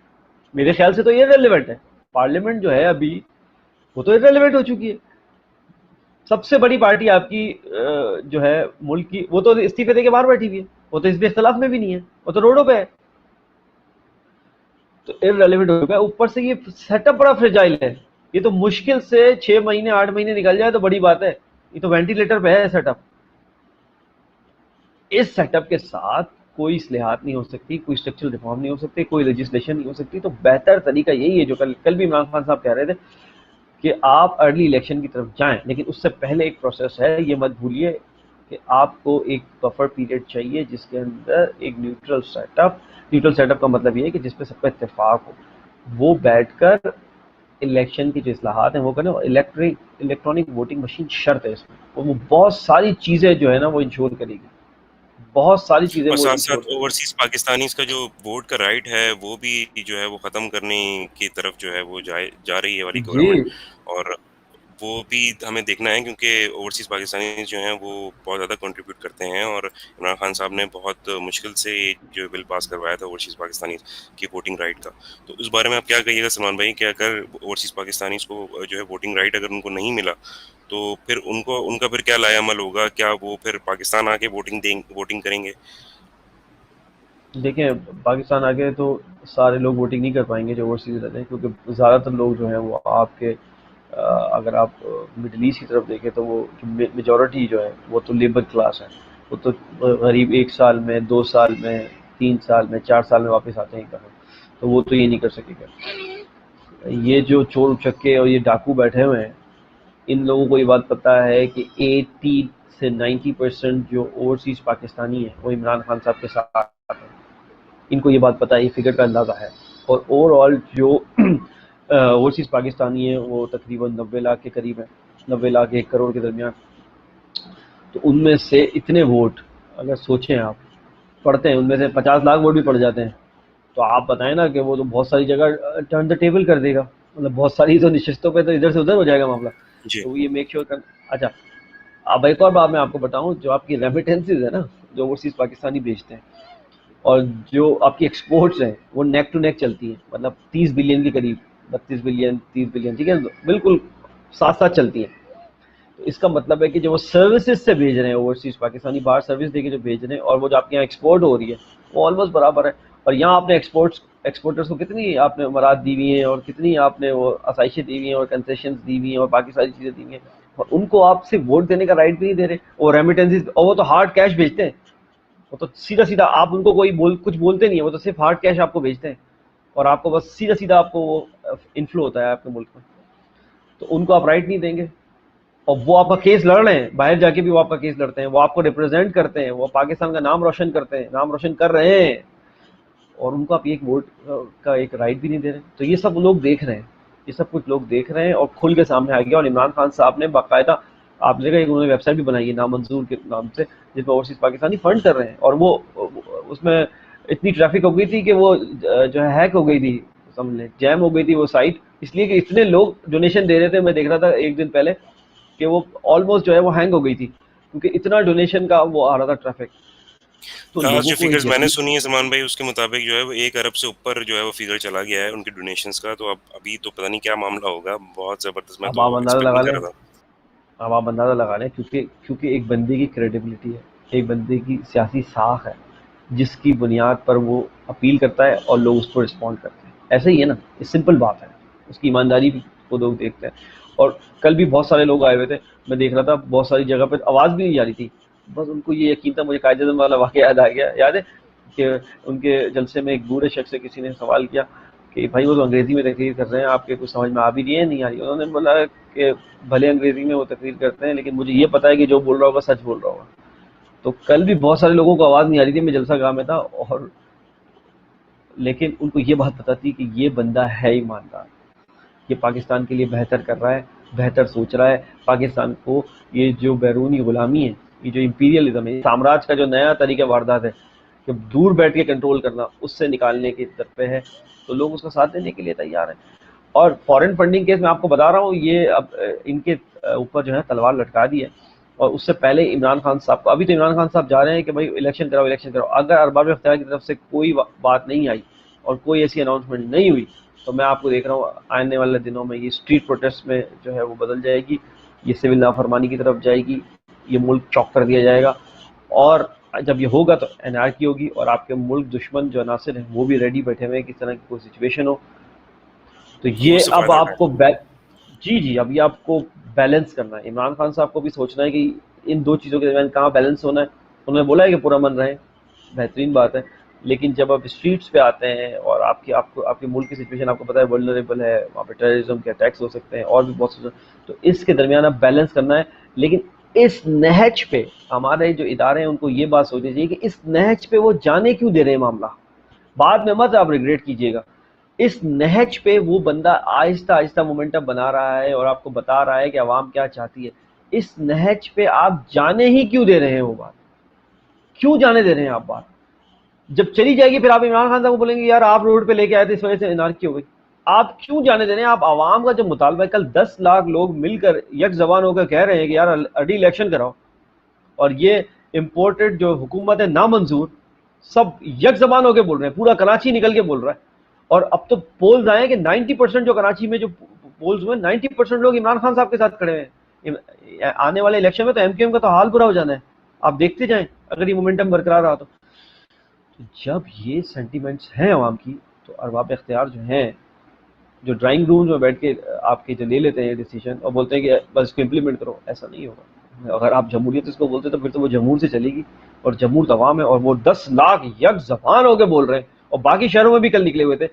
میرے خیال سے تو یہ ریلیونٹ ہے. پارلیمنٹ جو ہے ابھی وہ تو ریلیونٹ ہو چکی ہے. سب سے بڑی پارٹی آپ کی جو ہے ملک کی, وہ تو استعفے دے کے باہر بیٹھی ہوئی ہے, وہ تو اس بھی اختلاف میں بھی نہیں ہے, وہ تو روڈوں پہ ہے. تو ریلیونٹ ہو گیا. اوپر سے یہ سیٹ اپ بڑا فریجائل ہے. یہ تو مشکل سے 6 مہینے 8 مہینے نکل جائے تو بڑی بات ہے. یہ تو وینٹیلیٹر پہ ہے سیٹ اپ. اس سیٹ اپ کے ساتھ کوئی اصلاحات نہیں ہو سکتی, کوئی اسٹرکچرل ریفارم نہیں ہو سکتی, کوئی لیجسلیشن نہیں ہو سکتی. تو بہتر طریقہ یہی ہے جو کل بھی عمران خان صاحب کہہ رہے تھے کہ آپ ارلی الیکشن کی طرف جائیں, لیکن اس سے پہلے ایک پروسیس ہے, یہ مت بھولیے کہ آپ کو ایک بفر پیریڈ چاہیے جس کے اندر ایک نیوٹرل سیٹ اپ کا مطلب یہ ہے کہ جس پہ سب کا اتفاق ہو, وہ بیٹھ کر الیکشن کی جو اصلاحات ہیں وہ کریں. الیکٹرانک ووٹنگ مشین شرط ہے اس میں, وہ بہت ساری چیزیں جو ہے نا وہ انشور کرے گی, بہت ساری چیزیں اور وہ ساتھ انشور ساتھ کرے اوورسیز پاکستانیز کا جو ووٹ کا رائٹ ہے وہ بھی جو ہے وہ ختم کرنے کی طرف جو ہے وہ جا رہی ہے والی گی. جی گورنمنٹ. اور وہ بھی ہمیں دیکھنا ہے کیونکہ اوورسیز پاکستانی جو ہیں وہ بہت زیادہ کنٹریبیوٹ کرتے ہیں, اور عمران خان صاحب نے بہت مشکل سے جو بل پاس کروایا تھا اوورسیز پاکستانی کی ووٹنگ رائٹ کا. تو اس بارے میں آپ کیا کہیے گا سلمان بھائی, کہ اگر اوورسیز پاکستانیز کو جو ہے ووٹنگ رائٹ اگر ان کو نہیں ملا تو پھر ان کا پھر کیا لائے عمل ہوگا؟ کیا وہ پھر پاکستان آ کے ووٹنگ کریں گے؟ دیکھیں, پاکستان آگے تو سارے لوگ ووٹنگ نہیں کر پائیں گے جو اوورسیز رہتے ہیں, کیونکہ زیادہ تر لوگ جو ہیں وہ آپ کے اگر آپ مڈل ایسٹ کی طرف دیکھیں تو وہ میجورٹی جو ہے وہ تو لیبر کلاس ہے. وہ تو غریب 1 سال میں 2 سال میں 3 سال میں 4 سال میں واپس آتے ہیں کہاں, تو وہ تو یہ نہیں کر سکے گا. یہ جو چور اچکے اور یہ ڈاکو بیٹھے ہوئے ہیں, ان لوگوں کو یہ بات پتہ ہے کہ 80 سے 90% جو اوورسیز پاکستانی ہیں وہ عمران خان صاحب کے ساتھ ہیں. ان کو یہ بات پتہ ہے, یہ فگر کا اندازہ ہے. اور اوور آل جو اوورسیز پاکستانی ہیں وہ تقریباً 90 لاکھ کے قریب ہیں, 90 لاکھ 1 کروڑ کے درمیان. تو ان میں سے اتنے ووٹ اگر سوچیں آپ پڑتے ہیں, ان میں سے 50 لاکھ ووٹ بھی پڑ جاتے ہیں, تو آپ بتائیں نا کہ وہ تو بہت ساری جگہ ٹرن دا ٹیبل کر دے گا, مطلب بہت ساری تو نشستوں پہ تو ادھر سے ادھر ہو جائے گا معاملہ. جی. تو یہ میک شیور کر. اچھا, اب ایک اور بات میں آپ کو بتاؤں, جو آپ کی ریمیٹنسز ہے نا جو اوورسیز پاکستانی بھیجتے ہیں, اور جو آپ کی ایکسپورٹس ہیں وہ نیک ٹو نیک چلتی ہیں, مطلب 30 بلین کے قریب, 32 بلین 30 بلین, ٹھیک ہے, بالکل ساتھ ساتھ چلتی ہیں. تو اس کا مطلب ہے کہ جو وہ سروسز سے بھیج رہے ہیں اوورسیز پاکستانی, باہر سروس دے کے جو بھیج رہے ہیں, اور وہ جو آپ کے یہاں ایکسپورٹ ہو رہی ہے وہ آلموسٹ برابر ہے. اور یہاں آپ نے ایکسپورٹرس کو کتنی آپ نے مراد دی ہوئی ہیں, اور کتنی آپ نے وہ آسائشیں دی ہوئی ہیں, اور کنسیشنز دی ہوئی ہیں, اور باقی ساری چیزیں دی ہوئی ہیں, اور ان کو آپ سے ووٹ دینے کا رائٹ بھی نہیں دے رہے. وہ ریمیٹنسز, اور وہ تو ہارڈ کیش بھیجتے ہیں, وہ تو سیدھا سیدھا آپ ان کو کوئی کچھ بولتے نہیں ہیں, وہ تو صرف ہارڈ کیش آپ کو بھیجتے ہیں, اور آپ کو بس سیدھا سیدھا آپ کو وہ انفلو ہوتا ہے آپ کے ملک میں. تو ان کو آپ رائٹ نہیں دیں گے, اور وہ آپ کا کیس لڑ رہے ہیں, باہر جا کے بھی وہ آپ کا کیس لڑتے ہیں, وہ آپ کو ریپرزینٹ کرتے ہیں, وہ پاکستان کا نام روشن کرتے ہیں, نام روشن کر رہے ہیں, اور ان کو آپ ایک ووٹ کا ایک رائٹ بھی نہیں دے رہے. تو یہ سب لوگ دیکھ رہے ہیں, یہ سب کچھ لوگ دیکھ رہے ہیں, اور کھل کے سامنے آ گیا. اور عمران خان صاحب نے باقاعدہ, آپ نے دیکھا انہوں نے ویب سائٹ بھی بنائی ہے نامنظور کے نام سے, جس میں اوورسیز پاکستانی فنڈ کر رہے ہیں, اور وہ اس میں اتنی ٹریفک ہو گئی تھی کہ وہ جو ہے ہیک ہو گئی تھی, سمجھ لیں جیم ہو گئی تھی وہ سائٹ, اس لیے کہ اتنے لوگ ڈونیشن دے رہے تھے. میں دیکھ رہا تھا ایک دن پہلے کہ وہ آلموسٹ جو ہے وہ ہینگ ہو گئی تھی, کیونکہ اتنا ڈونیشن کا وہ آ رہا تھا ٹریفک. تو لاسٹ لوگوں جو کو فگرز میں نے یقین, سنی ہے سلمان بھائی, اس کے مطابق جو ہے وہ 1 ارب سے اوپر جو ہے وہ فگر چلا گیا ہے ان کے ڈونیشنز کا. تو ابھی تو پتہ نہیں کیا معاملہ ہوگا, بہت زبردست, میں اب تو آپ اندازہ ایکسپیکٹ نہیں لگا کر لیں, رہا تھا. اب آپ اندازہ لگا لیں, کیونکہ ایک بندے کی کریڈیبلٹی ہے, ایک بندے کی سیاسی ساکھ ہے, جس کی بنیاد پر وہ اپیل کرتا ہے اور لوگ اس کو رسپونڈ کرتے ہیں. ایسے ہی ہے نا, یہ سمپل بات ہے, اس کی ایمانداری بھی کو لوگ دیکھتے ہیں. اور کل بھی بہت سارے لوگ آئے ہوئے تھے, میں دیکھ رہا تھا بہت ساری جگہ پہ آواز بھی نہیں جا رہی تھی, بس ان کو یہ یقین تھا. مجھے قائد اعظم والا واقعہ یاد آ گیا, یاد ہے کہ ان کے جلسے میں ایک بوڑھے شخص سے کسی نے سوال کیا کہ بھائی وہ تو انگریزی میں تقریر کر رہے ہیں, آپ کے کچھ سمجھ میں آ بھی رہی ہے نہیں آ رہی. انہوں نے بولا کہ بھلے انگریزی میں وہ تقریر کرتے ہیں, لیکن مجھے یہ پتا ہے کہ جو بول رہا ہوگا سچ بول رہا ہوگا. تو کل بھی بہت سارے لوگوں کو آواز نہیں آ رہی تھی, میں جلسہ گاہ میں تھا, اور لیکن ان کو یہ بات پتا تھی کہ یہ بندہ ہے ایماندار, یہ پاکستان کے لیے بہتر کر رہا ہے, بہتر سوچ رہا ہے. پاکستان کو یہ جو بیرونی غلامی ہے, یہ جو امپیریلزم ہے, سامراج کا جو نیا طریقہ واردات ہے کہ دور بیٹھ کے کنٹرول کرنا, اس سے نکالنے کی طرف پہ ہے. تو لوگ اس کا ساتھ دینے کے لیے تیار ہیں. اور فارن فنڈنگ کیس میں آپ کو بتا رہا ہوں, یہ اب ان کے اوپر جو ہے تلوار لٹکا دی ہے. اور اس سے پہلے عمران خان صاحب کو, ابھی تو عمران خان صاحب جا رہے ہیں کہ بھائی الیکشن کراؤ الیکشن کراؤ, اگر ارباب اختیار کی طرف سے کوئی بات نہیں آئی اور کوئی ایسی اناؤنسمنٹ نہیں ہوئی تو میں آپ کو دیکھ رہا ہوں آنے والے دنوں میں یہ اسٹریٹ پروٹیسٹ میں جو ہے وہ بدل جائے گی, یہ سول نافرمانی کی طرف جائے گی, یہ ملک چوک کر دیا جائے گا, اور جب یہ ہوگا تو انارکی ہوگی, اور آپ کے ملک دشمن جو عناصر ہیں وہ بھی ریڈی بیٹھے ہوئے ہیں کس طرح کی کوئی سچویشن ہو. تو وہ یہ سے اب فائدہ آپ کو اٹھائیں. جی اب یہ آپ کو بیلنس کرنا ہے. عمران خان صاحب کو بھی سوچنا ہے کہ ان دو چیزوں کے درمیان کہاں بیلنس ہونا ہے. انہوں نے بولا ہے کہ پورا من رہے, بہترین بات ہے, لیکن جب آپ اسٹریٹس پہ آتے ہیں اور آپ کے ملک کی سچویشن آپ کو پتا ہے ولنریبل ہے, وہاں پہ ٹیررزم کے اٹیکس ہو سکتے ہیں اور بھی بہت سے, تو اس کے درمیان آپ بیلنس کرنا ہے. لیکن اس نہج پہ ہمارے جو ادارے ہیں ان کو یہ بات سوچنی چاہیے کہ اس نہج پہ وہ جانے کیوں دے رہے ہیں معاملہ, بعد میں مت آپ ریگریٹ کیجیے گا. اس نہج پہ وہ بندہ آہستہ آہستہ مومنٹم بنا رہا ہے اور آپ کو بتا رہا ہے کہ عوام کیا چاہتی ہے. اس نہج پہ آپ جانے ہی کیوں دے رہے ہیں, وہ بات کیوں جانے دے رہے ہیں آپ بات. جب چلی جائے گی پھر آپ عمران خان صاحب کو بولیں گے یار آپ روڈ پہ لے کے آئے تھے اس وجہ سے انارکی ہو گئی. آپ کیوں جانے دے رہے ہیں. آپ عوام کا جو مطالبہ ہے, کل 10 لاکھ لوگ مل کر یک زبان ہو کر کہہ رہے ہیں کہ یار ارلی الیکشن کراؤ, اور یہ امپورٹڈ جو حکومت ہے نامنظور, سب یک زبان ہو کے بول رہے ہیں, پورا کراچی نکل کے بول رہا ہے. اور اب تو پولز آئے ہیں کہ 90% جو کراچی میں جو پولز ہوئے 90% لوگ عمران خان صاحب کے ساتھ کھڑے ہیں. آنے والے الیکشن میں تو ایم کیو ایم کا تو حال برا ہو جانا ہے, آپ دیکھتے جائیں اگر یہ مومنٹم برقرار رہا تو. جب یہ سینٹیمنٹس ہیں عوام کی, تو ارباب اختیار جو ہیں, جو ڈرائنگ روم میں بیٹھ کے آپ کے جو لے لیتے ہیں ڈیسیجن اور بولتے ہیں کہ بس اس کو امپلیمنٹ کرو, ایسا نہیں ہوگا. اگر آپ جمہوریت اس کو بولتے تو پھر تو وہ جمہور سے چلے گی, اور جمہور عوام ہے, اور وہ 10 لاکھ یک زبان ہو کے بول رہے ہیں, اور باقی شہروں میں بھی کل نکلے ہوئے تھے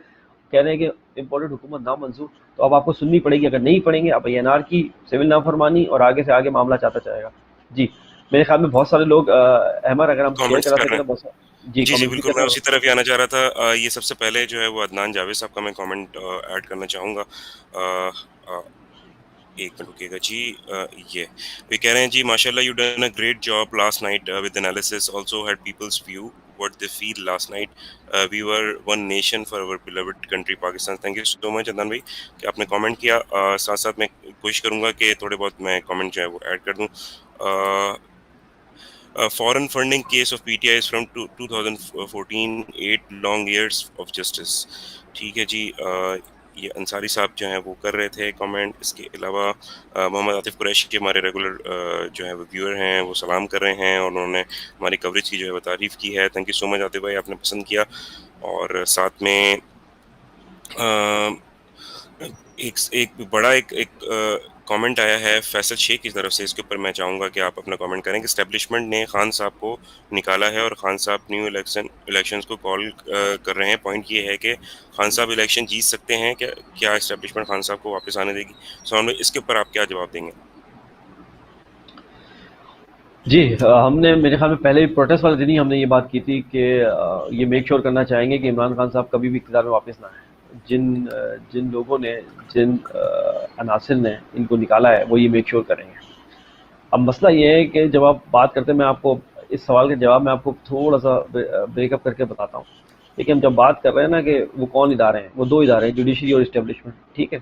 کہہ رہے ہیں کہ امپورٹڈ حکومت نامنظور. تو اب آپ کو سننی پڑے گی, اگر نہیں پڑیں گے اب این آر کی سول نافرمانی اور آگے سے آگے معاملہ چاہتا جائے گا. جی میرے خیال میں بہت سارے لوگ احمد اگر ہم شیئر کامنٹس کرا کر رہے سکیں تو ہیں. بہت سارے جی جی کامنٹس بھی بالکل, کر میں رہے اسی طرف ہی آنا چاہ رہا تھا. یہ سب سے پہلے جو ہے وہ عدنان جاوید صاحب کا میں کامنٹ ایڈ کرنا چاہوں گا. ایک منٹ رکیے گا جی. یہ کہہ رہے ہیں جی ماشاء اللہ you done a great job last night with analysis also had people's view what they feel last night. We were one nation for our beloved country Pakistan. Thank you so much Adnan بھائی کہ آپ نے کامنٹ کیا. ساتھ ساتھ میں کوشش کروں گا کہ تھوڑے بہت میں کامنٹ جو ہے وہ ایڈ کر دوں. Foreign funding case of PTI is from 2014, 8 long years of justice. ٹھیک ہے جی. یہ انصاری صاحب جو ہیں وہ کر رہے تھے کامنٹ. اس کے علاوہ محمد عاطف قریشی ہمارے ریگولر جو ہے وہ ویور ہیں, وہ سلام کر رہے ہیں اور انہوں نے ہماری کوریج کی جو ہے وہ تعریف کی ہے. تھینک یو سو مچ عاطف بھائی, آپ نے پسند کیا. اور ساتھ میں ایک بڑا ایک کامنٹ آیا ہے فیصل شیخ کی طرف سے. اس کے اوپر میں چاہوں گا کہ آپ اپنا کامنٹ کریں کہ اسٹیبلشمنٹ نے خان صاحب کو نکالا ہے اور خان صاحب نیو الیکشنز کو کال کر رہے ہیں. پوائنٹ یہ ہے کہ خان صاحب الیکشن جیت سکتے ہیں, کیا اسٹیبلشمنٹ خان صاحب کو واپس آنے دے گی؟ سلمان بھائی اس کے اوپر آپ کیا جواب دیں گے؟ جی ہم نے میرے خیال میں پہلے بھی پروٹیسٹ والے دن ہی ہم نے یہ بات کی تھی کہ یہ میک شور کرنا چاہیں گے کہ عمران خان صاحب کبھی بھی اقتدار میں واپس نہ آئیں. جن لوگوں نے جن عناصر نے ان کو نکالا ہے وہ یہ میک شور کریں گے. اب مسئلہ یہ ہے کہ جب آپ بات کرتے ہیں, میں آپ کو اس سوال کے جواب میں آپ کو تھوڑا سا بریک اپ کر کے بتاتا ہوں. لیکن ہم جب بات کر رہے ہیں نا کہ وہ کون ادارے ہیں, وہ دو ادارے ہیں, جوڈیشری اور اسٹیبلشمنٹ. ٹھیک ہے,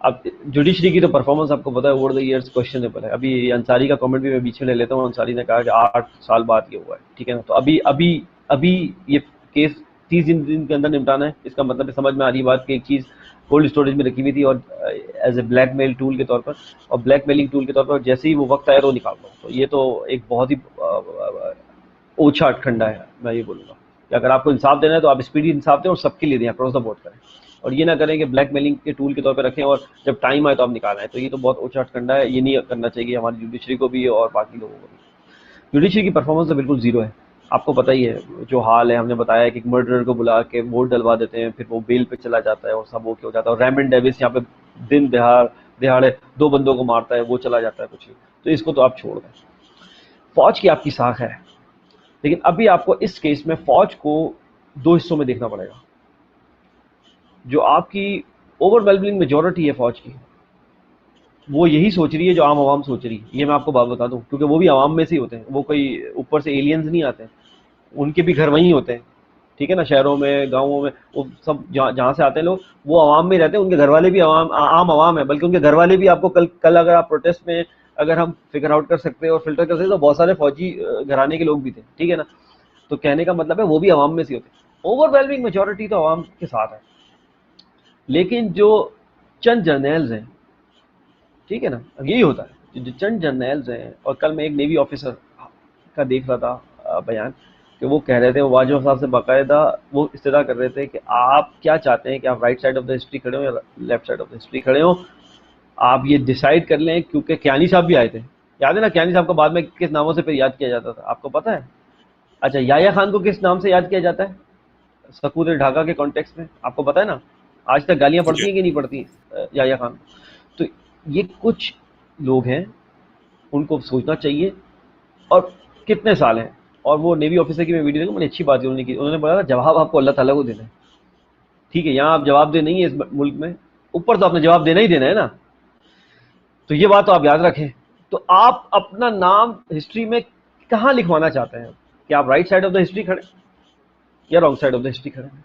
اب جوڈیشری کی تو پرفارمنس آپ کو پتا ہے اوور دا ایئرس کوشچنیبل ہے. ابھی انصاری کا کامنٹ بھی میں بیچ میں لے لیتا ہوں. انصاری نے کہا کہ 8 سال بعد یہ ہوا ہے. ٹھیک ہے نا, تو ابھی یہ کیس 30 دن کے اندر نمٹانا ہے. اس کا مطلب سمجھ میں آ رہی بات کہ ایک چیز کولڈ اسٹوریج میں رکھی ہوئی تھی اور as a blackmail tool کے طور پر, اور بلیک میلنگ ٹول کے طور پر جیسے ہی وہ وقت آیا تو نکال دو. تو یہ تو ایک بہت ہی اوچھا اٹھنڈا ہے. میں یہ بولوں گا کہ اگر آپ کو انصاف دینا ہے تو آپ اسپیڈی انصاف دیں اور سب کے لیے دیں, اکراس دا بورڈ کریں, اور یہ نہ کریں کہ بلیک میلنگ کے ٹول کے طور پہ رکھیں اور جب ٹائم آئے تو آپ نکالیں. تو یہ تو بہت اوچھا اٹھنڈا ہے, یہ نہیں کرنا چاہیے ہماری جوڈیشری کو بھی اور باقی لوگوں کو بھی. جوڈیشری کی پرفارمنس تو بالکل زیرو ہے. آپ کو پتہ ہی ہے جو حال ہے. ہم نے بتایا کہ ایک مرڈرر کو بلا کے ووٹ ڈلوا دیتے ہیں, پھر وہ بیل پہ چلا جاتا ہے اور سب اوکے ہو جاتا ہے. اور ریمنڈ ڈیوس یہاں پہ دن دہاڑے 2 بندوں کو مارتا ہے, وہ چلا جاتا ہے کچھ ہی. تو اس کو تو آپ چھوڑ دیں. فوج کی آپ کی ساکھ ہے, لیکن ابھی آپ کو اس کیس میں فوج کو 2 حصوں میں دیکھنا پڑے گا. جو آپ کی اوور ویلمنگ میجورٹی ہے فوج کی, وہ یہی سوچ رہی ہے جو عام عوام سوچ رہی ہے. یہ میں آپ کو بات بتا دوں, کیونکہ وہ بھی عوام میں سے ہی ہوتے ہیں, وہ کوئی اوپر سے ایلینز نہیں آتے ہیں, ان کے بھی گھر وہیں ہوتے ہیں. ٹھیک ہے نا, شہروں میں گاؤں میں وہ سب جہاں سے آتے ہیں لوگ وہ عوام میں رہتے ہیں. ان کے گھر والے بھی عام عوام ہے, بلکہ ان کے گھر والے بھی آپ کو کل اگر آپ پروٹیسٹ میں اگر ہم فگر آؤٹ کر سکتے ہیں اور فلٹر کر سکتے ہیں تو بہت سارے فوجی گھرانے کے لوگ بھی تھے. ٹھیک ہے نا, تو کہنے کا مطلب ہے وہ بھی عوام میں سے ہوتے ہیں. اوور ویلمنگ میجورٹی تو عوام کے ساتھ ہے، لیکن جو چند جرنیلز ہیں، ٹھیک ہے نا، اب یہی ہوتا ہے جو چند جرنیلز ہیں. اور کل میں ایک نیوی آفیسر کا دیکھ رہا تھا بیان، کہ وہ کہہ رہے تھے، وہ واجو صاحب سے باقاعدہ وہ استدعا کر رہے تھے کہ آپ کیا چاہتے ہیں، کہ آپ right side of the history کھڑے ہوں یا left side of the history کھڑے ہوں، آپ یہ ڈیسائیڈ کر لیں. کیونکہ کیانی صاحب بھی آئے تھے، یاد ہے نا کیانی صاحب کو بعد میں کس ناموں سے پھر یاد کیا جاتا تھا، آپ کو پتا ہے؟ اچھا، یحییٰ خان کو کس نام سے یاد کیا جاتا ہے سکوت ڈھاکہ کے کانٹیکس میں، آپ کو پتا ہے نا؟ آج تک گالیاں جی پڑتی ہیں کہ نہیں پڑتی یحییٰ خان؟ تو یہ کچھ لوگ ہیں، ان کو سوچنا چاہیے. اور کتنے سال ہیں. اور وہ نیوی آفیسر کی میں ویڈیو دیکھوں، بڑی اچھی بات انہوں نے کی، انہوں نے بولا تھا جواب آپ کو اللہ تعالیٰ کو دینا ہے. ٹھیک ہے، یہاں آپ جواب دے نہیں ہے اس ملک میں، اوپر تو آپ نے جواب دینا ہی دینا ہے نا. تو یہ بات تو آپ یاد رکھیں. تو آپ اپنا نام ہسٹری میں کہاں لکھوانا چاہتے ہیں؟ کہ آپ right side of the history کھڑے یا wrong side of the history کھڑے ہیں؟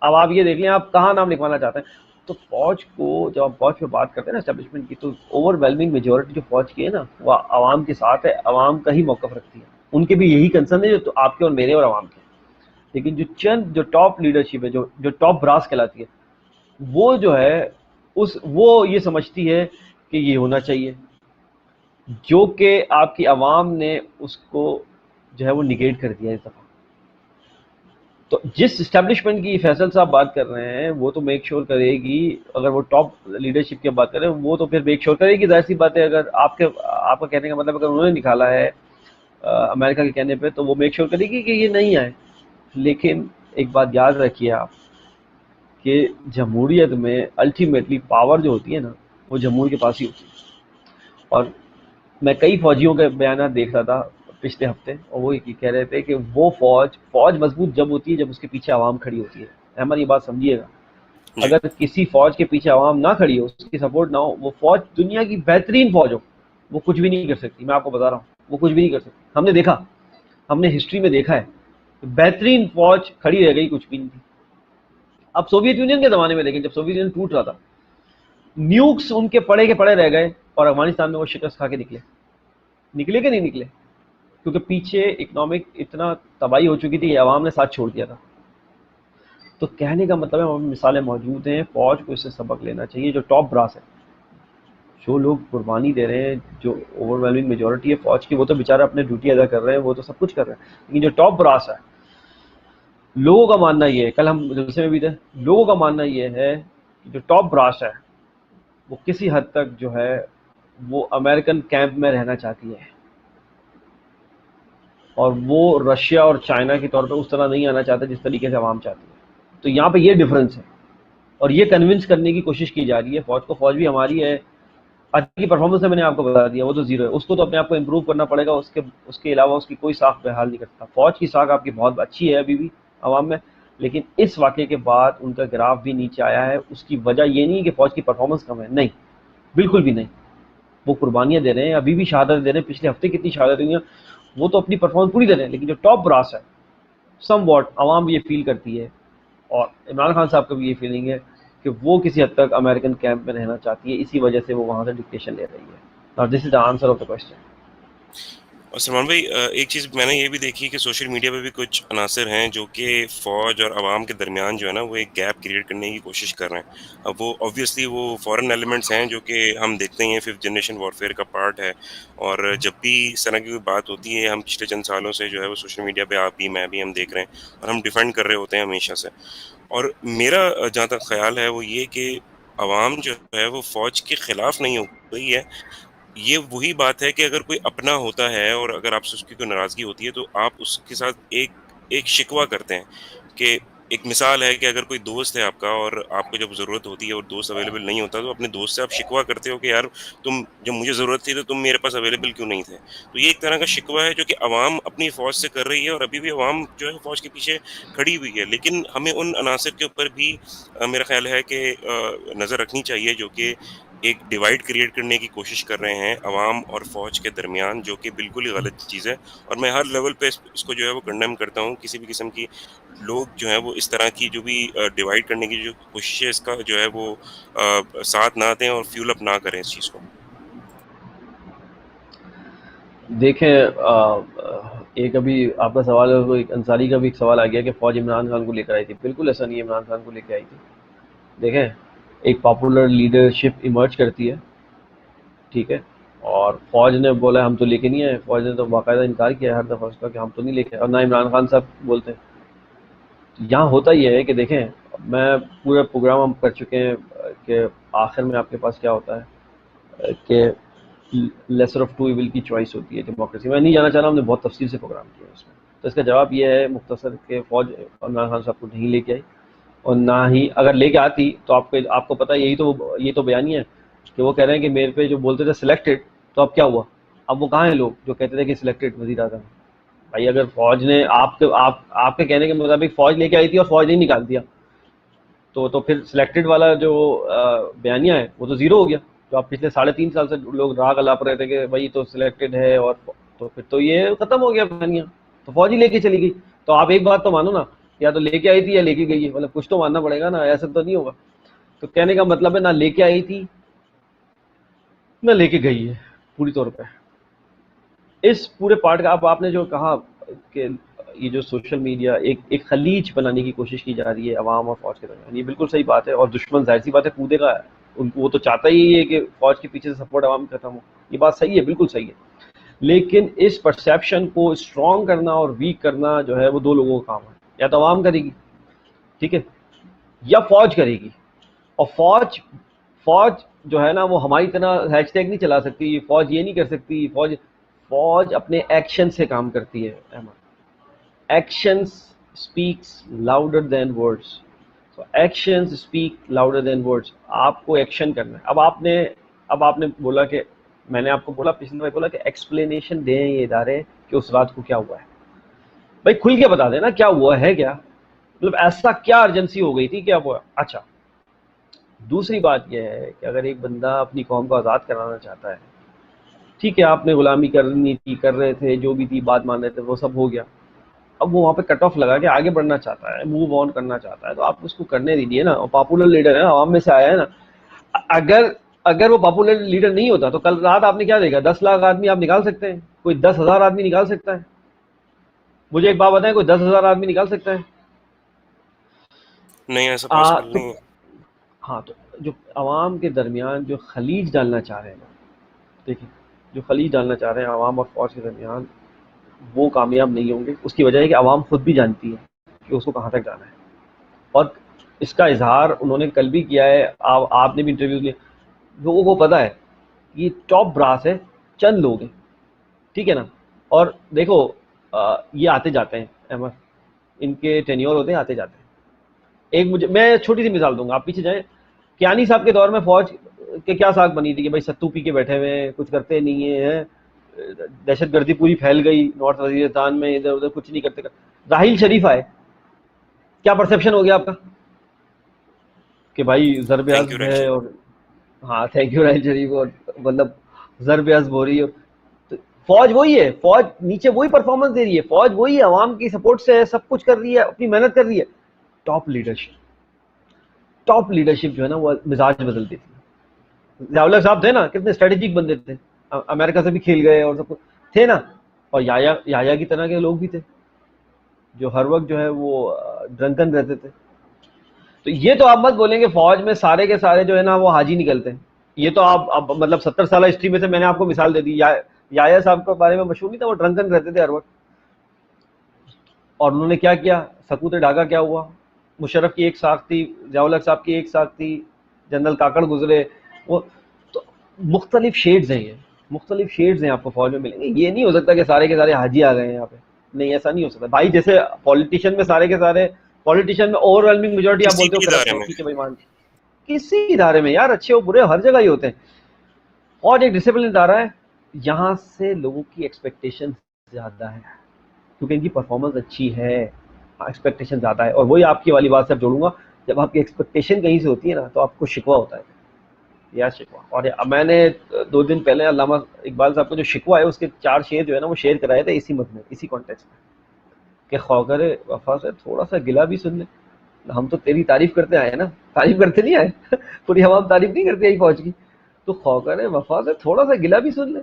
اب آپ یہ دیکھ لیں آپ کہاں نام لکھوانا چاہتے ہیں. تو فوج کو جب آپ فوج پہ بات کرتے ہیں نا اسٹیبلشمنٹ کی، تو اوور ویلمنگ میجورٹی جو فوج کی ہے نا، وہ عوام کے ساتھ ہے، عوام کا ہی موقف رکھتی ہے. ان کے بھی یہی کنسرن ہے جو تو آپ کے اور میرے اور عوام کے. لیکن جو چند جو ٹاپ لیڈرشپ ہے، جو ٹاپ براس کہلاتی ہے، وہ جو ہے وہ یہ سمجھتی ہے کہ یہ ہونا چاہیے، جو کہ آپ کی عوام نے اس کو جو ہے وہ نگیٹ کر دیا اس دفعہ. تو جس اسٹیبلشمنٹ کی فیصل صاحب بات کر رہے ہیں، وہ تو میک شور کرے گی، اگر وہ ٹاپ لیڈرشپ کی بات کریں وہ تو پھر میک شور کرے گی. ظاہر سی بات ہے، اگر آپ کا کہنے کا مطلب اگر انہوں نے نکالا ہے امریکہ کے کہنے پہ، تو وہ میک شور کرے گی کہ یہ نہیں آئے. لیکن ایک بات یاد رکھیے آپ، کہ جمہوریت میں الٹیمیٹلی پاور جو ہوتی ہے نا، وہ جمہور کے پاس ہی ہوتی ہے. اور میں کئی فوجیوں کے بیانات دیکھ رہا تھا پچھلے ہفتے، اور وہ کہہ رہے تھے کہ وہ فوج مضبوط جب ہوتی ہے جب اس کے پیچھے عوام کھڑی ہوتی ہے. احمد یہ بات سمجھیے گا، جی اگر کسی فوج کے پیچھے عوام نہ کھڑی ہو، اس کی سپورٹ نہ ہو، وہ فوج دنیا کی بہترین فوج ہو، وہ کچھ بھی نہیں کر سکتی. میں آپ کو بتا رہا ہوں، وہ کچھ بھی نہیں کر سکتی. ہم نے دیکھا، ہم نے ہسٹری میں دیکھا ہے، بہترین فوج کھڑی رہ گئی، کچھ بھی نہیں تھی. اب سوویت یونین کے زمانے میں لیکن جب سوویت یونین ٹوٹ رہا تھا، نیوکس ان کے پڑے رہ گئے، اور افغانستان میں وہ شکست کھا کے نکلے کہ نہیں نکلے؟ کیونکہ پیچھے اکنامک اتنا تباہی ہو چکی تھی کہ عوام نے ساتھ چھوڑ دیا تھا. تو کہنے کا مطلب ہے ہمیں مثالیں موجود ہیں، فوج کو اس سے سبق لینا چاہیے. جو ٹاپ براس ہے، جو لوگ قربانی دے رہے ہیں، جو اوور ویلمنگ میجورٹی ہے فوج کی، وہ تو بیچارہ اپنے ڈیوٹی ادا کر رہے ہیں، وہ تو سب کچھ کر رہے ہیں. لیکن جو ٹاپ براس ہے، لوگوں کا ماننا یہ ہے، کل ہم جلسے میں بھی تھے، لوگوں کا ماننا یہ ہے کہ جو ٹاپ براس ہے وہ کسی حد تک جو ہے وہ امریکن کیمپ میں رہنا چاہتی ہے، اور وہ رشیا اور چائنا کے طور پہ اس طرح نہیں آنا چاہتا جس طریقے سے عوام چاہتی ہے. تو یہاں پہ یہ ڈفرنس ہے، اور یہ کنونس کرنے کی کوشش کی جا رہی ہے فوج کو. فوج بھی ہماری ہے، آج کی پرفارمنس میں نے آپ کو بتا دیا وہ تو زیرو ہے، اس کو تو اپنے آپ کو امپروو کرنا پڑے گا. اس کے علاوہ اس کی کوئی ساکھ بحال نہیں کر سکتا. فوج کی ساکھ آپ کی بہت اچھی ہے ابھی بھی عوام میں، لیکن اس واقعے کے بعد ان کا گراف بھی نیچے آیا ہے. اس کی وجہ یہ نہیں کہ فوج کی پرفارمنس کم ہے، نہیں، بالکل بھی نہیں. وہ قربانیاں دے رہے ہیں، ابھی بھی شہادت دے رہے ہیں. پچھلے ہفتے کتنی شہادت ہوئی ہیں، وہ تو اپنی پرفارمنس پوری دے رہے ہیں. لیکن جو ٹاپ براس ہے، سم واٹ عوام بھی یہ فیل کرتی ہے، اور عمران خان صاحب کا بھی یہ فیلنگ ہے کہ وہ کسی حد تک امریکن کیمپ میں رہنا چاہتی ہے. اسی وجہ سے وہ وہاں سے ڈکٹیشن لے رہی ہے. Now this is the answer of the question. اور سلمان بھائی، ایک چیز میں نے یہ بھی دیکھی کہ سوشل میڈیا پہ بھی کچھ عناصر ہیں جو کہ فوج اور عوام کے درمیان جو ہے نا وہ ایک گیپ کریٹ کرنے کی کوشش کر رہے ہیں. اب وہ آبویسلی وہ فورن ایلیمنٹس ہیں جو کہ ہم دیکھتے ہیں ففتھ جنریشن وارفیئر کا پارٹ ہے. اور جب بھی اس طرح کی کوئی بات ہوتی ہے، ہم پچھلے چند سالوں سے جو ہے وہ سوشل میڈیا پہ آپ بھی میں بھی ہم دیکھ رہے ہیں، اور ہم ڈیفینڈ کر رہے ہوتے ہیں ہمیشہ سے. اور میرا جہاں تک خیال ہے وہ یہ کہ عوام جو ہے وہ فوج کے خلاف نہیں ہو گئی ہے. یہ وہی بات ہے کہ اگر کوئی اپنا ہوتا ہے اور اگر آپ سے اس کی کوئی ناراضگی ہوتی ہے تو آپ اس کے ساتھ ایک شکوہ کرتے ہیں. کہ ایک مثال ہے کہ اگر کوئی دوست ہے آپ کا اور آپ کو جب ضرورت ہوتی ہے اور دوست اویلیبل نہیں ہوتا، تو اپنے دوست سے آپ شکوہ کرتے ہو کہ یار تم جب مجھے ضرورت تھی تو تم میرے پاس اویلیبل کیوں نہیں تھے. تو یہ ایک طرح کا شکوہ ہے جو کہ عوام اپنی فوج سے کر رہی ہے، اور ابھی بھی عوام جو ہے فوج کے پیچھے کھڑی ہوئی ہے. لیکن ہمیں ان عناصر کے اوپر بھی میرا خیال ہے کہ نظر رکھنی چاہیے جو کہ ایک ڈیوائڈ کریٹ کرنے کی کوشش کر رہے ہیں عوام اور فوج کے درمیان، جو کہ بالکل ہی غلط چیز ہے. اور میں ہر لیول پہ اس کو جو ہے وہ کنڈیم کرتا ہوں. کسی بھی قسم کی لوگ جو ہیں وہ اس طرح کی جو بھی ڈیوائڈ کرنے کی جو کوشش ہے، اس کا جو ہے وہ ساتھ نہ دیں اور فیول اپ نہ کریں اس چیز کو. دیکھیں ایک ابھی آپ کا سوال ہے، ایک انصاری کا بھی ایک سوال آ گیا کہ فوج عمران خان کو لے کر آئی تھی. بالکل ایسا نہیں ہے، عمران خان کو لے کے آئی تھی. دیکھیں، ایک پاپولر لیڈرشپ ایمرج کرتی ہے، ٹھیک ہے، اور فوج نے بولا ہم تو لے کے نہیں آئے. فوج نے تو باقاعدہ انکار کیا ہے ہر دفعہ اس کا کہ ہم تو نہیں لے کے آئے، اور نہ عمران خان صاحب بولتے ہیں. یہاں ہوتا یہ ہے کہ دیکھیں، میں پورا پروگرام ہم کر چکے ہیں کہ آخر میں آپ کے پاس کیا ہوتا ہے کہ لیسر آف ٹو ایول کی چوائس ہوتی ہے ڈیموکریسی. میں نہیں جانا چاہ رہا، ہم نے بہت تفصیل سے پروگرام کیا ہے اس میں. تو اس کا جواب یہ ہے مختصر کہ فوج عمران خان صاحب کو نہیں لے کے آئی، اور نہ ہی اگر لے کے آتی تو آپ کو پتہ ہے، یہ تو بیانی ہے کہ وہ کہہ رہے ہیں کہ میرے پہ جو بولتے تھے سلیکٹڈ، تو اب کیا ہوا؟ اب وہ کہاں ہیں لوگ جو کہتے تھے کہ سلیکٹڈ وزیر اعظم؟ بھائی اگر فوج نے آپ کے کہنے کے مطابق فوج لے کے آئی تھی اور فوج نہیں نکال دیا، تو پھر سلیکٹڈ والا جو بیانیہ ہے وہ تو زیرو ہو گیا. جو آپ پچھلے 3.5 سال سے لوگ راگ الاپ رہے تھے کہ بھائی تو سلیکٹڈ ہے، اور تو پھر تو یہ ختم ہو گیا بیانیہ، تو فوج ہی لے کے چلی گئی. تو آپ ایک بات تو مانو نا، یا تو لے کے آئی تھی یا لے کے گئی ہے، مطلب کچھ تو ماننا پڑے گا نا، ایسا تو نہیں ہوگا. تو کہنے کا مطلب ہے نہ لے کے آئی تھی نہ لے کے گئی ہے پوری طور پہ. اس پورے پارٹ کا آپ نے جو کہا کہ یہ جو سوشل میڈیا ایک خلیج بنانے کی کوشش کی جا رہی ہے عوام اور فوج کے درمیان، یہ بالکل صحیح بات ہے. اور دشمن ظاہر سی بات ہے کودے گا، وہ تو چاہتا ہی ہے کہ فوج کے پیچھے سے سپورٹ عوام ختم ہو. یہ بات صحیح ہے، بالکل صحیح ہے. لیکن اس پرسیپشن کو اسٹرانگ کرنا اور ویک کرنا جو ہے وہ دو لوگوں کا کام ہے. یا تو عوام کرے گی، ٹھیک ہے، یا فوج کرے گی. اور فوج جو ہے نا وہ ہماری طرح ہیش ٹیگ نہیں چلا سکتی. فوج یہ نہیں کر سکتی. فوج اپنے ایکشن سے کام کرتی ہے Ahmed. Actions speaks louder than words. Actions speak louder than words. آپ کو ایکشن کرنا ہے. اب آپ نے بولا کہ میں نے آپ کو بولا پچھلی دفعہ بولا کہ ایکسپلینیشن دیں یہ ادارے کہ اس رات کو کیا ہوا ہے. بھائی کھل کے بتا دینا کیا ہوا ہے، کیا مطلب ایسا کیا ارجنسی ہو گئی تھی کیا ہوا. اچھا، دوسری بات یہ ہے کہ اگر ایک بندہ اپنی قوم کو آزاد کرانا چاہتا ہے، ٹھیک ہے، آپ نے غلامی کرنی تھی، کر رہے تھے، جو بھی تھی بات مان رہے تھے، وہ سب ہو گیا. اب وہ وہاں پہ کٹ آف لگا کے آگے بڑھنا چاہتا ہے، موو آن کرنا چاہتا ہے، تو آپ اس کو کرنے دیجیے نا. اور پاپولر لیڈر ہے نا، عوام میں سے آیا ہے نا. اگر وہ پاپولر لیڈر نہیں ہوتا تو کل رات آپ نے کیا دیکھا؟ 10 لاکھ آدمی آپ نکال سکتے ہیں؟ کوئی 10,000 آدمی نکال سکتا ہے؟ مجھے ایک بات بتائیں، کوئی 10,000 آدمی نکال سکتا ہے؟ نہیں، ایسا پاسبل تو نہیں ہے. ہاں، تو جو عوام کے درمیان جو خلیج ڈالنا چاہ رہے ہیں، دیکھیں، جو خلیج ڈالنا چاہ رہے ہیں عوام اور فوج کے درمیان، وہ کامیاب نہیں ہوں گے. اس کی وجہ ہے کہ عوام خود بھی جانتی ہے کہ اس کو کہاں تک جانا ہے. اور اس کا اظہار انہوں نے کل بھی کیا ہے، آپ نے بھی انٹرویو لیا. لوگوں کو پتا ہے یہ ٹاپ براس ہے، چند لوگ ہیں، ٹھیک ہے نا. اور دیکھو یہ آتے جاتے ہیں احمد، ان کے ٹینیور ہوتے ہیں، آتے جاتے ہیں. میں چھوٹی سی مثال دوں گا، آپ پیچھے جائیں. کیانی صاحب کے دور میں فوج کے کیا ساکھ بنی تھی کہ بھائی ستو پی کے بیٹھے ہوئے ہیں، کچھ کرتے نہیں ہیں، دہشت گردی پوری پھیل گئی نارتھ وزیرستان میں، ادھر ادھر کچھ نہیں کرتے. راحیل شریف آئے، کیا پرسیپشن ہو گیا آپ کا کہ بھائی ضرب تھینک یو عزم راہیل ہے؟ جی. اور ہاں تھینک یو راحیل شریف، اور مطلب ضرب عزم ہو رہی ہے. تو فوج وہی ہے، فوج نیچے وہی پرفارمنس دے رہی ہے، فوج وہی ہے، عوام کی سپورٹ سے سب کچھ کر رہی ہے، اپنی محنت کر رہی ہے. ٹاپ لیڈرشپ جو ہے نا وہ مزاج بدل دیتی ہے. ضیاء صاحب تھے نا، کتنے اسٹریٹجک بندے تھے، امریکہ سے بھی کھیل گئے اور سب کچھ تھے نا. اور یایا کی طرح کے لوگ بھی تھے جو ہر وقت جو ہے وہ ڈرنکن رہتے تھے. تو یہ تو آپ مت بولیں کہ فوج میں سارے کے سارے جو ہے نا وہ حاجی نکلتے ہیں. یہ تو آپ مطلب 70 سالہ ہسٹری میں سے میں نے آپ کو مثال دے دی. یایا صاحب کے بارے میں مشہور نہیں تھا، وہ ڈرنکن رہتے تھے ہر وقت. اور انہوں نے کیا کیا؟ سکوت ڈھاکہ کیا ہوا؟ مشرف کی ایک ساکھ تھی، ضیاء صاحب کی ایک ساکھ تھی، جنرل کاکڑ گزرے. وہ تو مختلف شیڈز ہیں، یہ مختلف شیڈز ہیں آپ کو فوج میں ملیں گے. یہ نہیں ہو سکتا کہ سارے کے سارے حاجی آ گئے ہیں یہاں پہ. نہیں، ایسا نہیں ہو سکتا بھائی. جیسے پولیٹیشین میں سارے کے سارے پولیٹیشین میں اوور ویلمنگ میجورٹی آپ کسی بولتے ہو بھی کرپٹ ادارے ہے، میں. ٹھیک ہے بھائی مان. کسی ادارے میں یار، اچھے ہو برے ہو، ہر جگہ ہی ہوتے ہیں. فوج ایک ڈسپلن ادارہ ہے، یہاں سے لوگوں کی ایکسپیکٹیشن زیادہ ہے کیونکہ ان کی پرفارمنس اچھی ہے، ایکسپیکٹیشن زیادہ ہے. اور وہی آپ کی والی بات سے جوڑوں گا، جب آپ کی ایکسپیکٹیشن کہیں سے ہوتی ہے نا تو آپ کو شکوہ ہوتا ہے یا شکوہ. اور میں نے 2 دن پہلے علامہ اقبال صاحب کا جو شکوہ ہے اس کے 4 شعر جو ہے نا وہ شیئر کرائے تھے اسی مت میں، اسی کانٹیکسٹ میں، کہ خوگر وفا سے تھوڑا سا گلہ بھی سن لے. ہم تو تیری تعریف کرتے آئے ہیں نا، تعریف کرتے نہیں آئے پوری عوام تعریف نہیں کرتی آئی فوج کی. تو خوگر وفا سے تھوڑا سا گلہ بھی سن لے،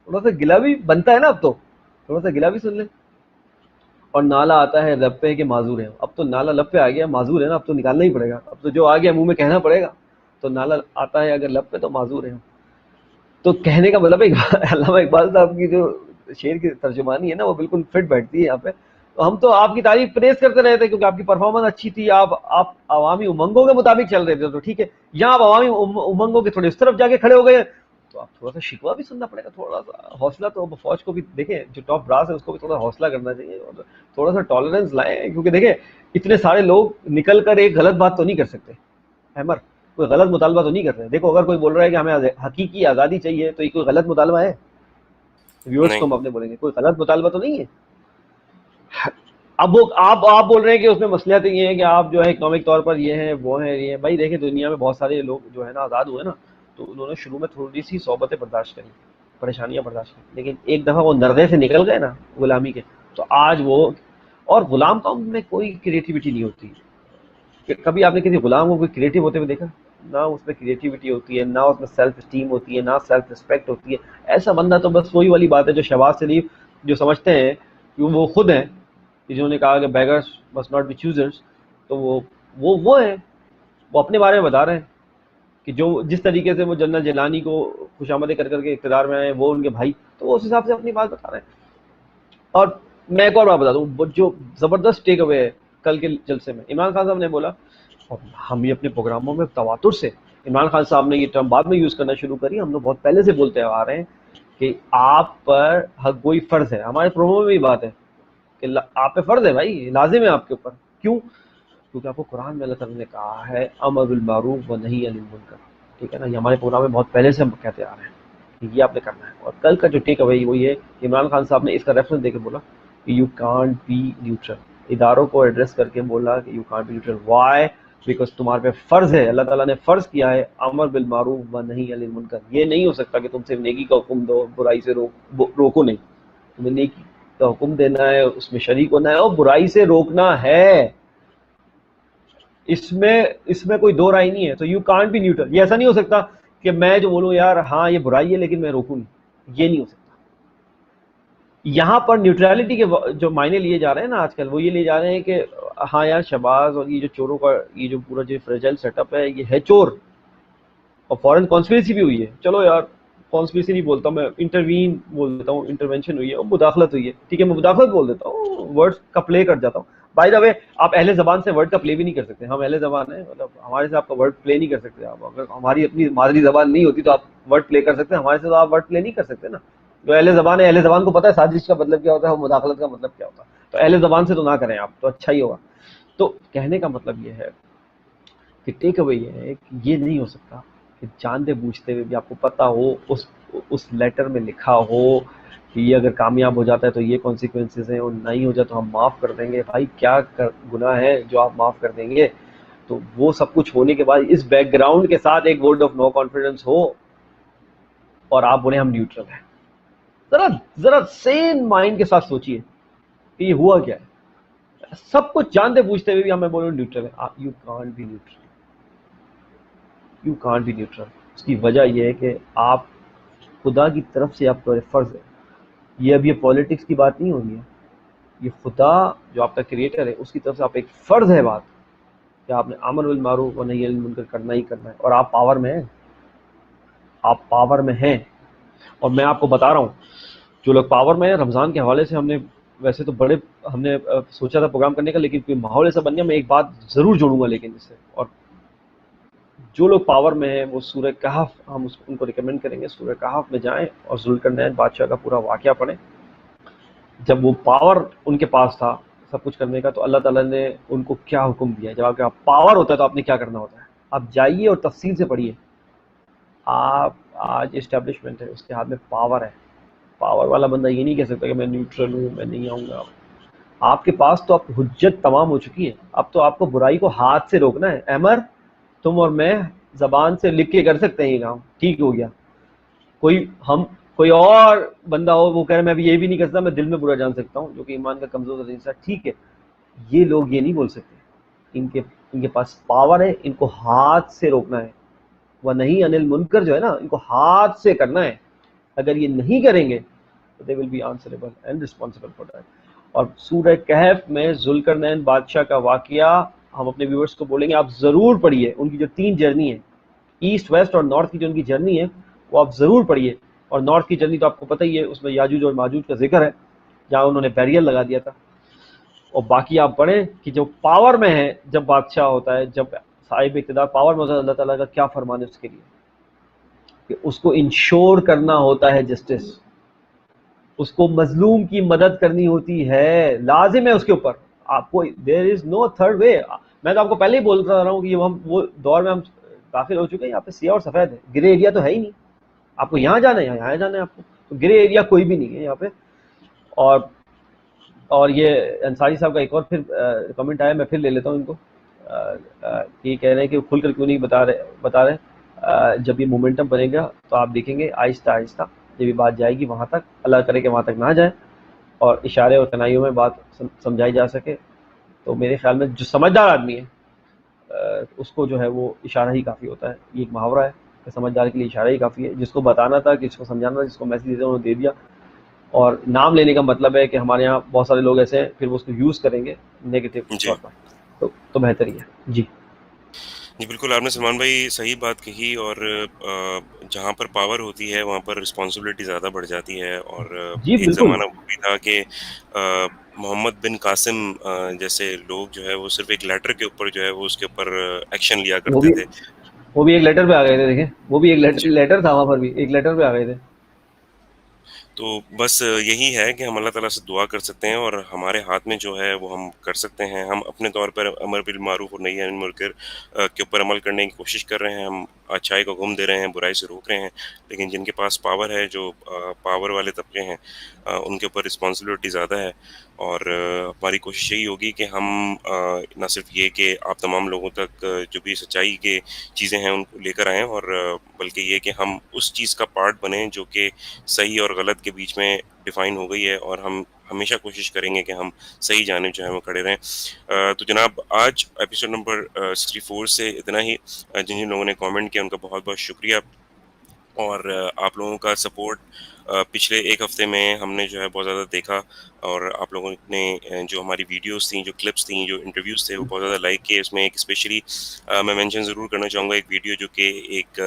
تھوڑا سا گلہ بھی بنتا ہے نا اب تو، تھوڑا سا گلہ بھی سن لے. اور نالا آتا ہے لب پہ کہ معذور ہیں. اب تو نالا لب پہ آ گیا, معذور ہے نا, اب تو نکالنا ہی پڑے گا, اب تو جو آ گیا منہ میں کہنا پڑے گا. تو نالا آتا ہے اگر لب پہ تو معذور ہیں. تو کہنے کا مطلب علامہ اقبال صاحب کی جو شعر کی ترجمانی ہے نا وہ بالکل فٹ بیٹھتی ہے یہاں پہ. تو ہم تو آپ کی تعریف پریز کرتے رہے تھے کیونکہ آپ کی پرفارمنس اچھی تھی, آپ عوامی امنگوں کے مطابق چل رہے تھے, تو ٹھیک ہے. یہاں آپ عوامی امنگوں کے تھوڑے اس طرف جا کے کھڑے ہو گئے, تو آپ تھوڑا سا شکوہ بھی سننا پڑے گا, تھوڑا سا حوصلہ تو فوج کو بھی دیکھیں, جو ٹاپ براس ہے اس کو بھی تھوڑا حوصلہ کرنا چاہیے, اور تھوڑا سا ٹالرنس لائیں, کیونکہ دیکھیں اتنے سارے لوگ نکل کر ایک غلط بات تو نہیں کر سکتے. احمر, کوئی غلط مطالبہ تو نہیں کر رہے. دیکھو اگر کوئی بول رہا ہے کہ ہمیں حقیقی آزادی چاہیے, تو یہ کوئی غلط مطالبہ ہے؟ ویورز کو نہیں ہم اپنے بولیں گے کوئی غلط مطالبہ تو نہیں ہے. اب وہ آپ بول رہے ہیں کہ اس میں مسئلہ تو یہ ہے کہ آپ جو ہے اکنامک طور پر یہ ہیں وہ ہیں یہ ہیں. بھائی دیکھیں دنیا میں بہت سارے لوگ جو ہے نا آزاد ہوئے نا, تو انہوں نے شروع میں تھوڑی سی صحبتیں برداشت کری, پریشانیاں برداشت کی, لیکن ایک دفعہ وہ نرغے سے نکل گئے نا غلامی کے, تو آج وہ, اور غلام قوم میں کوئی کریٹیوٹی نہیں ہوتی. کہ کبھی آپ نے کسی غلام کو کوئی کریٹو ہوتے ہوئے دیکھا؟ نہ اس میں کریٹیوٹی ہوتی ہے, نہ اس میں سیلف اسٹیم ہوتی ہے, نہ سیلف رسپیکٹ ہوتی ہے. ایسا بندہ تو بس وہی والی بات ہے جو شہباز شریف جو سمجھتے ہیں کہ وہ خود ہیں, جنہوں نے کہا کہ beggars must not be choosers, تو وہ ہیں, وہ اپنے بارے میں بتا رہے ہیں کہ جو جس طریقے سے وہ جنرل جیلانی کو خوش آمدید کر کے اقتدار میں آئے وہ ان کے بھائی, تو وہ اس حساب سے اپنی بات بتا رہے ہیں. اور میں ایک اور بات بتا دوں, جو زبردست ٹیک اوے ہے کل کے جلسے میں, عمران خان صاحب نے بولا, اور ہم یہ اپنے پروگراموں میں تواتر سے, عمران خان صاحب نے یہ ٹرم بعد میں یوز کرنا شروع کری, ہم لوگ بہت پہلے سے بولتے آ رہے ہیں کہ آپ پر حق گوئی فرض ہے. ہمارے پرومو میں بھی بات ہے کہ آپ پہ فرض ہے بھائی, لازم ہے آپ کے اوپر. کیوں؟ کیونکہ آپ کو قرآن میں اللہ تعالیٰ نے کہا ہے امر بالمعروف و نہی عن المنکر. ٹھیک ہے نا, یہ ہمارے پروگرام میں بہت پہلے سے ہم کہتے آ رہے ہیں کہ یہ آپ نے کرنا ہے. اور کل کا جو ٹیک اوے وہ یہ کہ عمران خان صاحب نے اس کا ریفرنس دے کے بولا کہ یو کانٹ بی نیوٹرل. اداروں کو ایڈریس کر کے بولا کہ you can't be neutral. Why? Because تمہارے پہ فرض ہے, اللہ تعالیٰ نے فرض کیا ہے امر بالمعروف و نہی عن المنکر. یہ نہیں ہو سکتا کہ تم صرف نیکی کا حکم دو, برائی سے روکو نہیں. تمہیں نیکی کا حکم دینا ہے, اس میں شریک ہونا ہے, اور برائی سے روکنا ہے. اس میں کوئی دو رائے نہیں ہے. تو یو کانٹ بی نیوٹرل. یہ ایسا نہیں ہو سکتا کہ میں جو بولوں یار ہاں یہ برائی ہے لیکن میں روکوں نہیں, یہ نہیں ہو سکتا. یہاں پر نیوٹرلٹی کے جو معنی لیے جا رہے ہیں نا آج کل, وہ یہ لیے جا رہے ہیں کہ ہاں یار شہباز اور یہ جو چوروں کا یہ جو پورا جو فریجائل سیٹ اپ ہے یہ ہے چور, اور فورن کانسپریسی بھی ہوئی ہے. چلو یار کانسپریسی نہیں بولتا میں, انٹروین بول دیتا ہوں, انٹرونشن ہوئی ہے, مداخلت ہوئی ہے, ٹھیک ہے میں مداخلت بول دیتا ہوں, ورڈ کا پلے کر جاتا ہوں. بائی دا وے آپ اہل زبان سے ورڈ کا پلے بھی نہیں کر سکتے, ہم اہل زبان ہیں, مطلب ہمارے سے آپ کا ورڈ پلے نہیں کر سکتے. آپ اگر ہماری اپنی مادری زبان نہیں ہوتی تو آپ ورڈ پلے کر سکتے, ہمارے سے تو آپ ورڈ پلے نہیں کر سکتے نا. جو اہل زبان ہے, اہل زبان کو پتہ ہے سازش کا مطلب کیا ہوتا ہے, مداخلت کا مطلب کیا ہوتا ہے. تو اہل زبان سے تو نہ کریں آپ, تو اچھا ہی ہوگا. تو کہنے کا مطلب یہ ہے کہ ٹیک اوے یہ ہے کہ یہ نہیں ہو سکتا کہ جانتے بوجھتے ہوئے بھی آپ کو پتہ ہو, اس لیٹر میں لکھا ہو کہ یہ اگر کامیاب ہو جاتا ہے تو یہ کانسیکوینسز ہیں, اور نہیں ہو جائے تو ہم معاف کر دیں گے. بھائی کیا گناہ ہے جو آپ معاف کر دیں گے؟ تو وہ سب کچھ ہونے کے بعد اس بیک گراؤنڈ کے ساتھ ایک وورڈ آف نو کانفیڈنس ہو, اور آپ بولیں ہم نیوٹرل ہیں. ذرا سین مائنڈ کے ساتھ سوچئے کہ یہ ہوا کیا ہے. سب کچھ جانتے بوجھتے ہوئے بھی ہمیں بولو نیوٹرل ہے. You can't be neutral, you can't be neutral. اس کی وجہ یہ ہے کہ آپ خدا کی طرف سے آپ کا فرض ہے. یہ اب یہ پالیٹکس کی بات نہیں ہو رہی ہے, یہ خدا جو آپ کا کریٹر ہے اس کی طرف سے آپ ایک فرض ہے بات کہ آپ نے امر بالمعروف و نہی عن المنکر کرنا ہی کرنا ہے. اور آپ پاور میں ہیں, آپ پاور میں ہیں. اور میں آپ کو بتا رہا ہوں جو لوگ پاور میں ہیں, رمضان کے حوالے سے ہم نے ویسے تو بڑے ہم نے سوچا تھا پروگرام کرنے کا, لیکن کوئی ماحول ایسا بن گیا. میں ایک بات ضرور جوڑوں گا لیکن اس سے, اور جو لوگ پاور میں ہیں وہ سورہ کہف ہم ان کو ریکمینڈ کریں گے, سورہ کہف میں جائیں اور ذوالقرنین بادشاہ کا پورا واقعہ پڑھیں. جب وہ پاور ان کے پاس تھا سب کچھ کرنے کا, تو اللہ تعالیٰ نے ان کو کیا حکم دیا. جب آپ کے پاور ہوتا ہے تو آپ نے کیا کرنا ہوتا ہے. آپ جائیے اور تفصیل سے پڑھیے. آپ آج اسٹیبلشمنٹ ہے, اس کے ہاتھ میں پاور ہے. پاور والا بندہ یہ نہیں کہہ سکتا کہ میں نیوٹرل ہوں, میں نہیں آؤں گا. آپ کے پاس تو اب حجت تمام ہو چکی ہے. اب تو آپ کو برائی کو ہاتھ سے روکنا ہے. احمر تم اور میں زبان سے لکھ کے کر سکتے ہیں یہ کام, ٹھیک ہو گیا. کوئی اور بندہ ہو وہ کہہ رہے میں ابھی یہ بھی نہیں کر سکتا, میں دل میں برا جان سکتا ہوں, جو کہ ایمان کا کمزور حصہ, ٹھیک ہے. یہ لوگ یہ نہیں بول سکتے. ان کے پاس پاور ہے, ان کو ہاتھ سے روکنا ہے. وہ نہیں عن المنکر جو ہے نا, ان کو ہاتھ سے کرنا ہے. اگر یہ نہیں کریں گے تو they will be answerable and responsible for that. اور سورہ کہف میں ذوالقرنین بادشاہ کا واقعہ ہم اپنے ویورز کو بولیں گے آپ ضرور پڑھیے. ان کی جو 3 جرنی ہے، ایسٹ ویسٹ اور نارتھ کی جو ان کی جرنی ہے وہ آپ ضرور پڑھیے. اور نارتھ کی جرنی تو آپ کو پتہ ہی ہے، اس میں یاجوج اور ماجوج کا ذکر ہے جہاں انہوں نے بیریئر لگا دیا تھا. اور باقی آپ پڑھیں کہ جو پاور میں ہے، جب بادشاہ ہوتا ہے، جب صاحب اقتدار پاور میں ہوتا ہے، اللہ تعالیٰ کا کیا فرمان ہے اس کے لیے کہ اس کو انشور کرنا ہوتا ہے جسٹس، اس کو مظلوم کی مدد کرنی ہوتی ہے، لازم ہے اس کے اوپر. آپ کو دیر از نو تھرڈ وے. میں تو آپ کو پہلے ہی بولتا رہا ہوں کہ ہم وہ دور میں ہم داخل ہو چکے ہیں، یہاں پہ سیاہ اور سفید ہے، گرے ایریا تو ہے ہی نہیں. آپ کو یہاں جانا ہے، یہاں جانا ہے آپ کو، تو گرے ایریا کوئی بھی نہیں ہے یہاں پہ. اور یہ انصاری صاحب کا ایک اور پھر کمنٹ آیا، میں پھر لے لیتا ہوں ان کو. یہ کہہ رہے ہیں کہ کھل کر کیوں نہیں بتا رہے. جب یہ مومنٹم بنے گا تو آپ دیکھیں گے آہستہ آہستہ جب یہ بات جائے گی وہاں تک، اللہ کرے کہ وہاں تک نہ جائے اور اشارے اور کنائیوں میں بات سمجھائی جا سکے. تو میرے خیال میں جو سمجھدار آدمی ہے اس کو جو ہے وہ اشارہ ہی کافی ہوتا ہے. یہ ایک محاورہ ہے کہ سمجھدار کے لیے اشارہ ہی کافی ہے. جس کو بتانا تھا، جس کو سمجھانا تھا، جس کو میسج دینا انہوں نے دے دیا. اور نام لینے کا مطلب ہے کہ ہمارے یہاں بہت سارے لوگ ایسے ہیں پھر وہ اس کو یوز کریں گے نیگیٹو جی طور پر. تو بہتر ہی ہے. جی جی بالکل، آپ نے سلمان بھائی صحیح بات کہی. اور جہاں پر پاور ہوتی ہے وہاں پر رسپانسبلٹی زیادہ بڑھ جاتی ہے. اور جی ایک بالکل. زمانہ وہ بھی تھا کہ محمد بن قاسم جیسے لوگ جو ہے وہ صرف ایک لیٹر کے اوپر جو ہے وہ اس کے اوپر ایکشن لیا وہ کرتے بھی تھے. وہ بھی ایک لیٹر پہ آ گئے تھے. دیکھیں وہ بھی ایک جی، لیٹر تھا، وہاں پر بھی ایک لیٹر پہ آ گئے تھے. تو بس یہی ہے کہ ہم اللہ تعالیٰ سے دعا کر سکتے ہیں اور ہمارے ہاتھ میں جو ہے وہ ہم کر سکتے ہیں. ہم اپنے طور پر امر بالمعروف اور نہی عن المنکر کے اوپر عمل کرنے کی کوشش کر رہے ہیں. ہم اچھائی کو گم دے رہے ہیں، برائی سے روک رہے ہیں. لیکن جن کے پاس پاور ہے، جو پاور والے طبقے ہیں، ان کے اوپر رسپانسبلٹی زیادہ ہے. اور ہماری کوشش یہی ہوگی کہ ہم نہ صرف یہ کہ آپ تمام لوگوں تک جو بھی سچائی کے چیزیں ہیں ان کو لے کر آئیں، اور بلکہ یہ کہ ہم اس چیز کا پارٹ بنیں جو کہ صحیح اور غلط کے بیچ میں ڈیفائن ہو گئی ہے. اور ہم ہمیشہ کوشش کریں گے کہ ہم صحیح جانب جو ہے وہ کھڑے رہیں. تو جناب آج ایپیسوڈ نمبر 64 سے اتنا ہی. جن جن لوگوں نے کامنٹ کیا ان کا بہت بہت شکریہ. اور آپ لوگوں کا سپورٹ پچھلے ایک ہفتے میں ہم نے جو ہے بہت زیادہ دیکھا. اور آپ لوگوں نے جو ہماری ویڈیوز تھیں، جو کلپس تھیں، جو انٹرویوز تھے، وہ بہت زیادہ لائک کیے. اس میں ایک اسپیشلی میں مینشن ضرور کرنا چاہوں گا ایک ویڈیو جو کہ ایک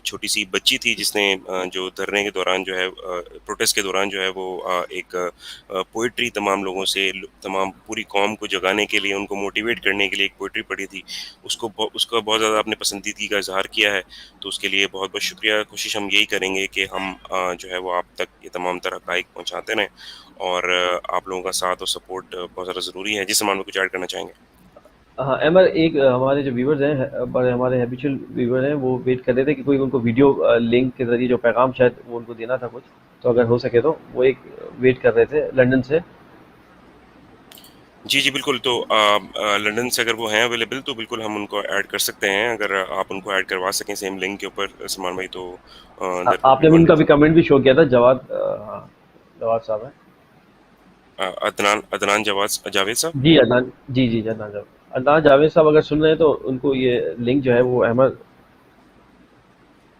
چھوٹی سی بچی تھی جس نے جو دھرنے کے دوران جو ہے پروٹیسٹ کے دوران جو ہے وہ ایک پوئٹری تمام لوگوں سے، تمام پوری قوم کو جگانے کے لیے، ان کو موٹیویٹ کرنے کے لیے ایک پوئٹری پڑھی تھی. اس کا بہت زیادہ آپ نے پسندیدگی کا اظہار کیا ہے. تو اس کے لیے بہت بہت شکریہ. کوشش ہم یہی کریں گے کہ ہم جو ہے وہ آپ تک یہ تمام تر حقائق پہنچاتے رہیں. اور آپ لوگوں کا ساتھ اور سپورٹ بہت زیادہ ضروری ہے. جس سامان میں کچھ ایڈ کرنا چاہیں گے؟ ہاں احمد، ایک ہمارے جو ویورز ہیں، بڑے ہمارے ہیبیچل ویور ہیں، وہ ویٹ کر رہے تھے کہ کوئی ان کو ویڈیو لنک کے ذریعے جو پیغام شاید وہ ان کو دینا تھا کچھ، تو اگر ہو سکے تو وہ ایک ویٹ کر رہے تھے لنڈن سے. جی جی بالکل. تو لنڈن سے اگر وہ ہیں اویلیبل تو بالکل ہم ان کو ایڈ کر سکتے ہیں. اگر آپ ان کو ایڈ کروا سکیں سیم لنک کے اوپر سلمان بھائی، تو دیٹ وڈ آپ بی نے ان کا بھی ونڈرفل. کمنٹ بھی شو کیا تھا، جواد. ہاں جواد صاحب ہیں. عدنان جاوید صاحب. جی عدنان، جی جی عدنان جاوید. عدنان جاوید صاحب اگر سن رہے ہیں تو ان کو یہ لنک جو ہے وہ احمد.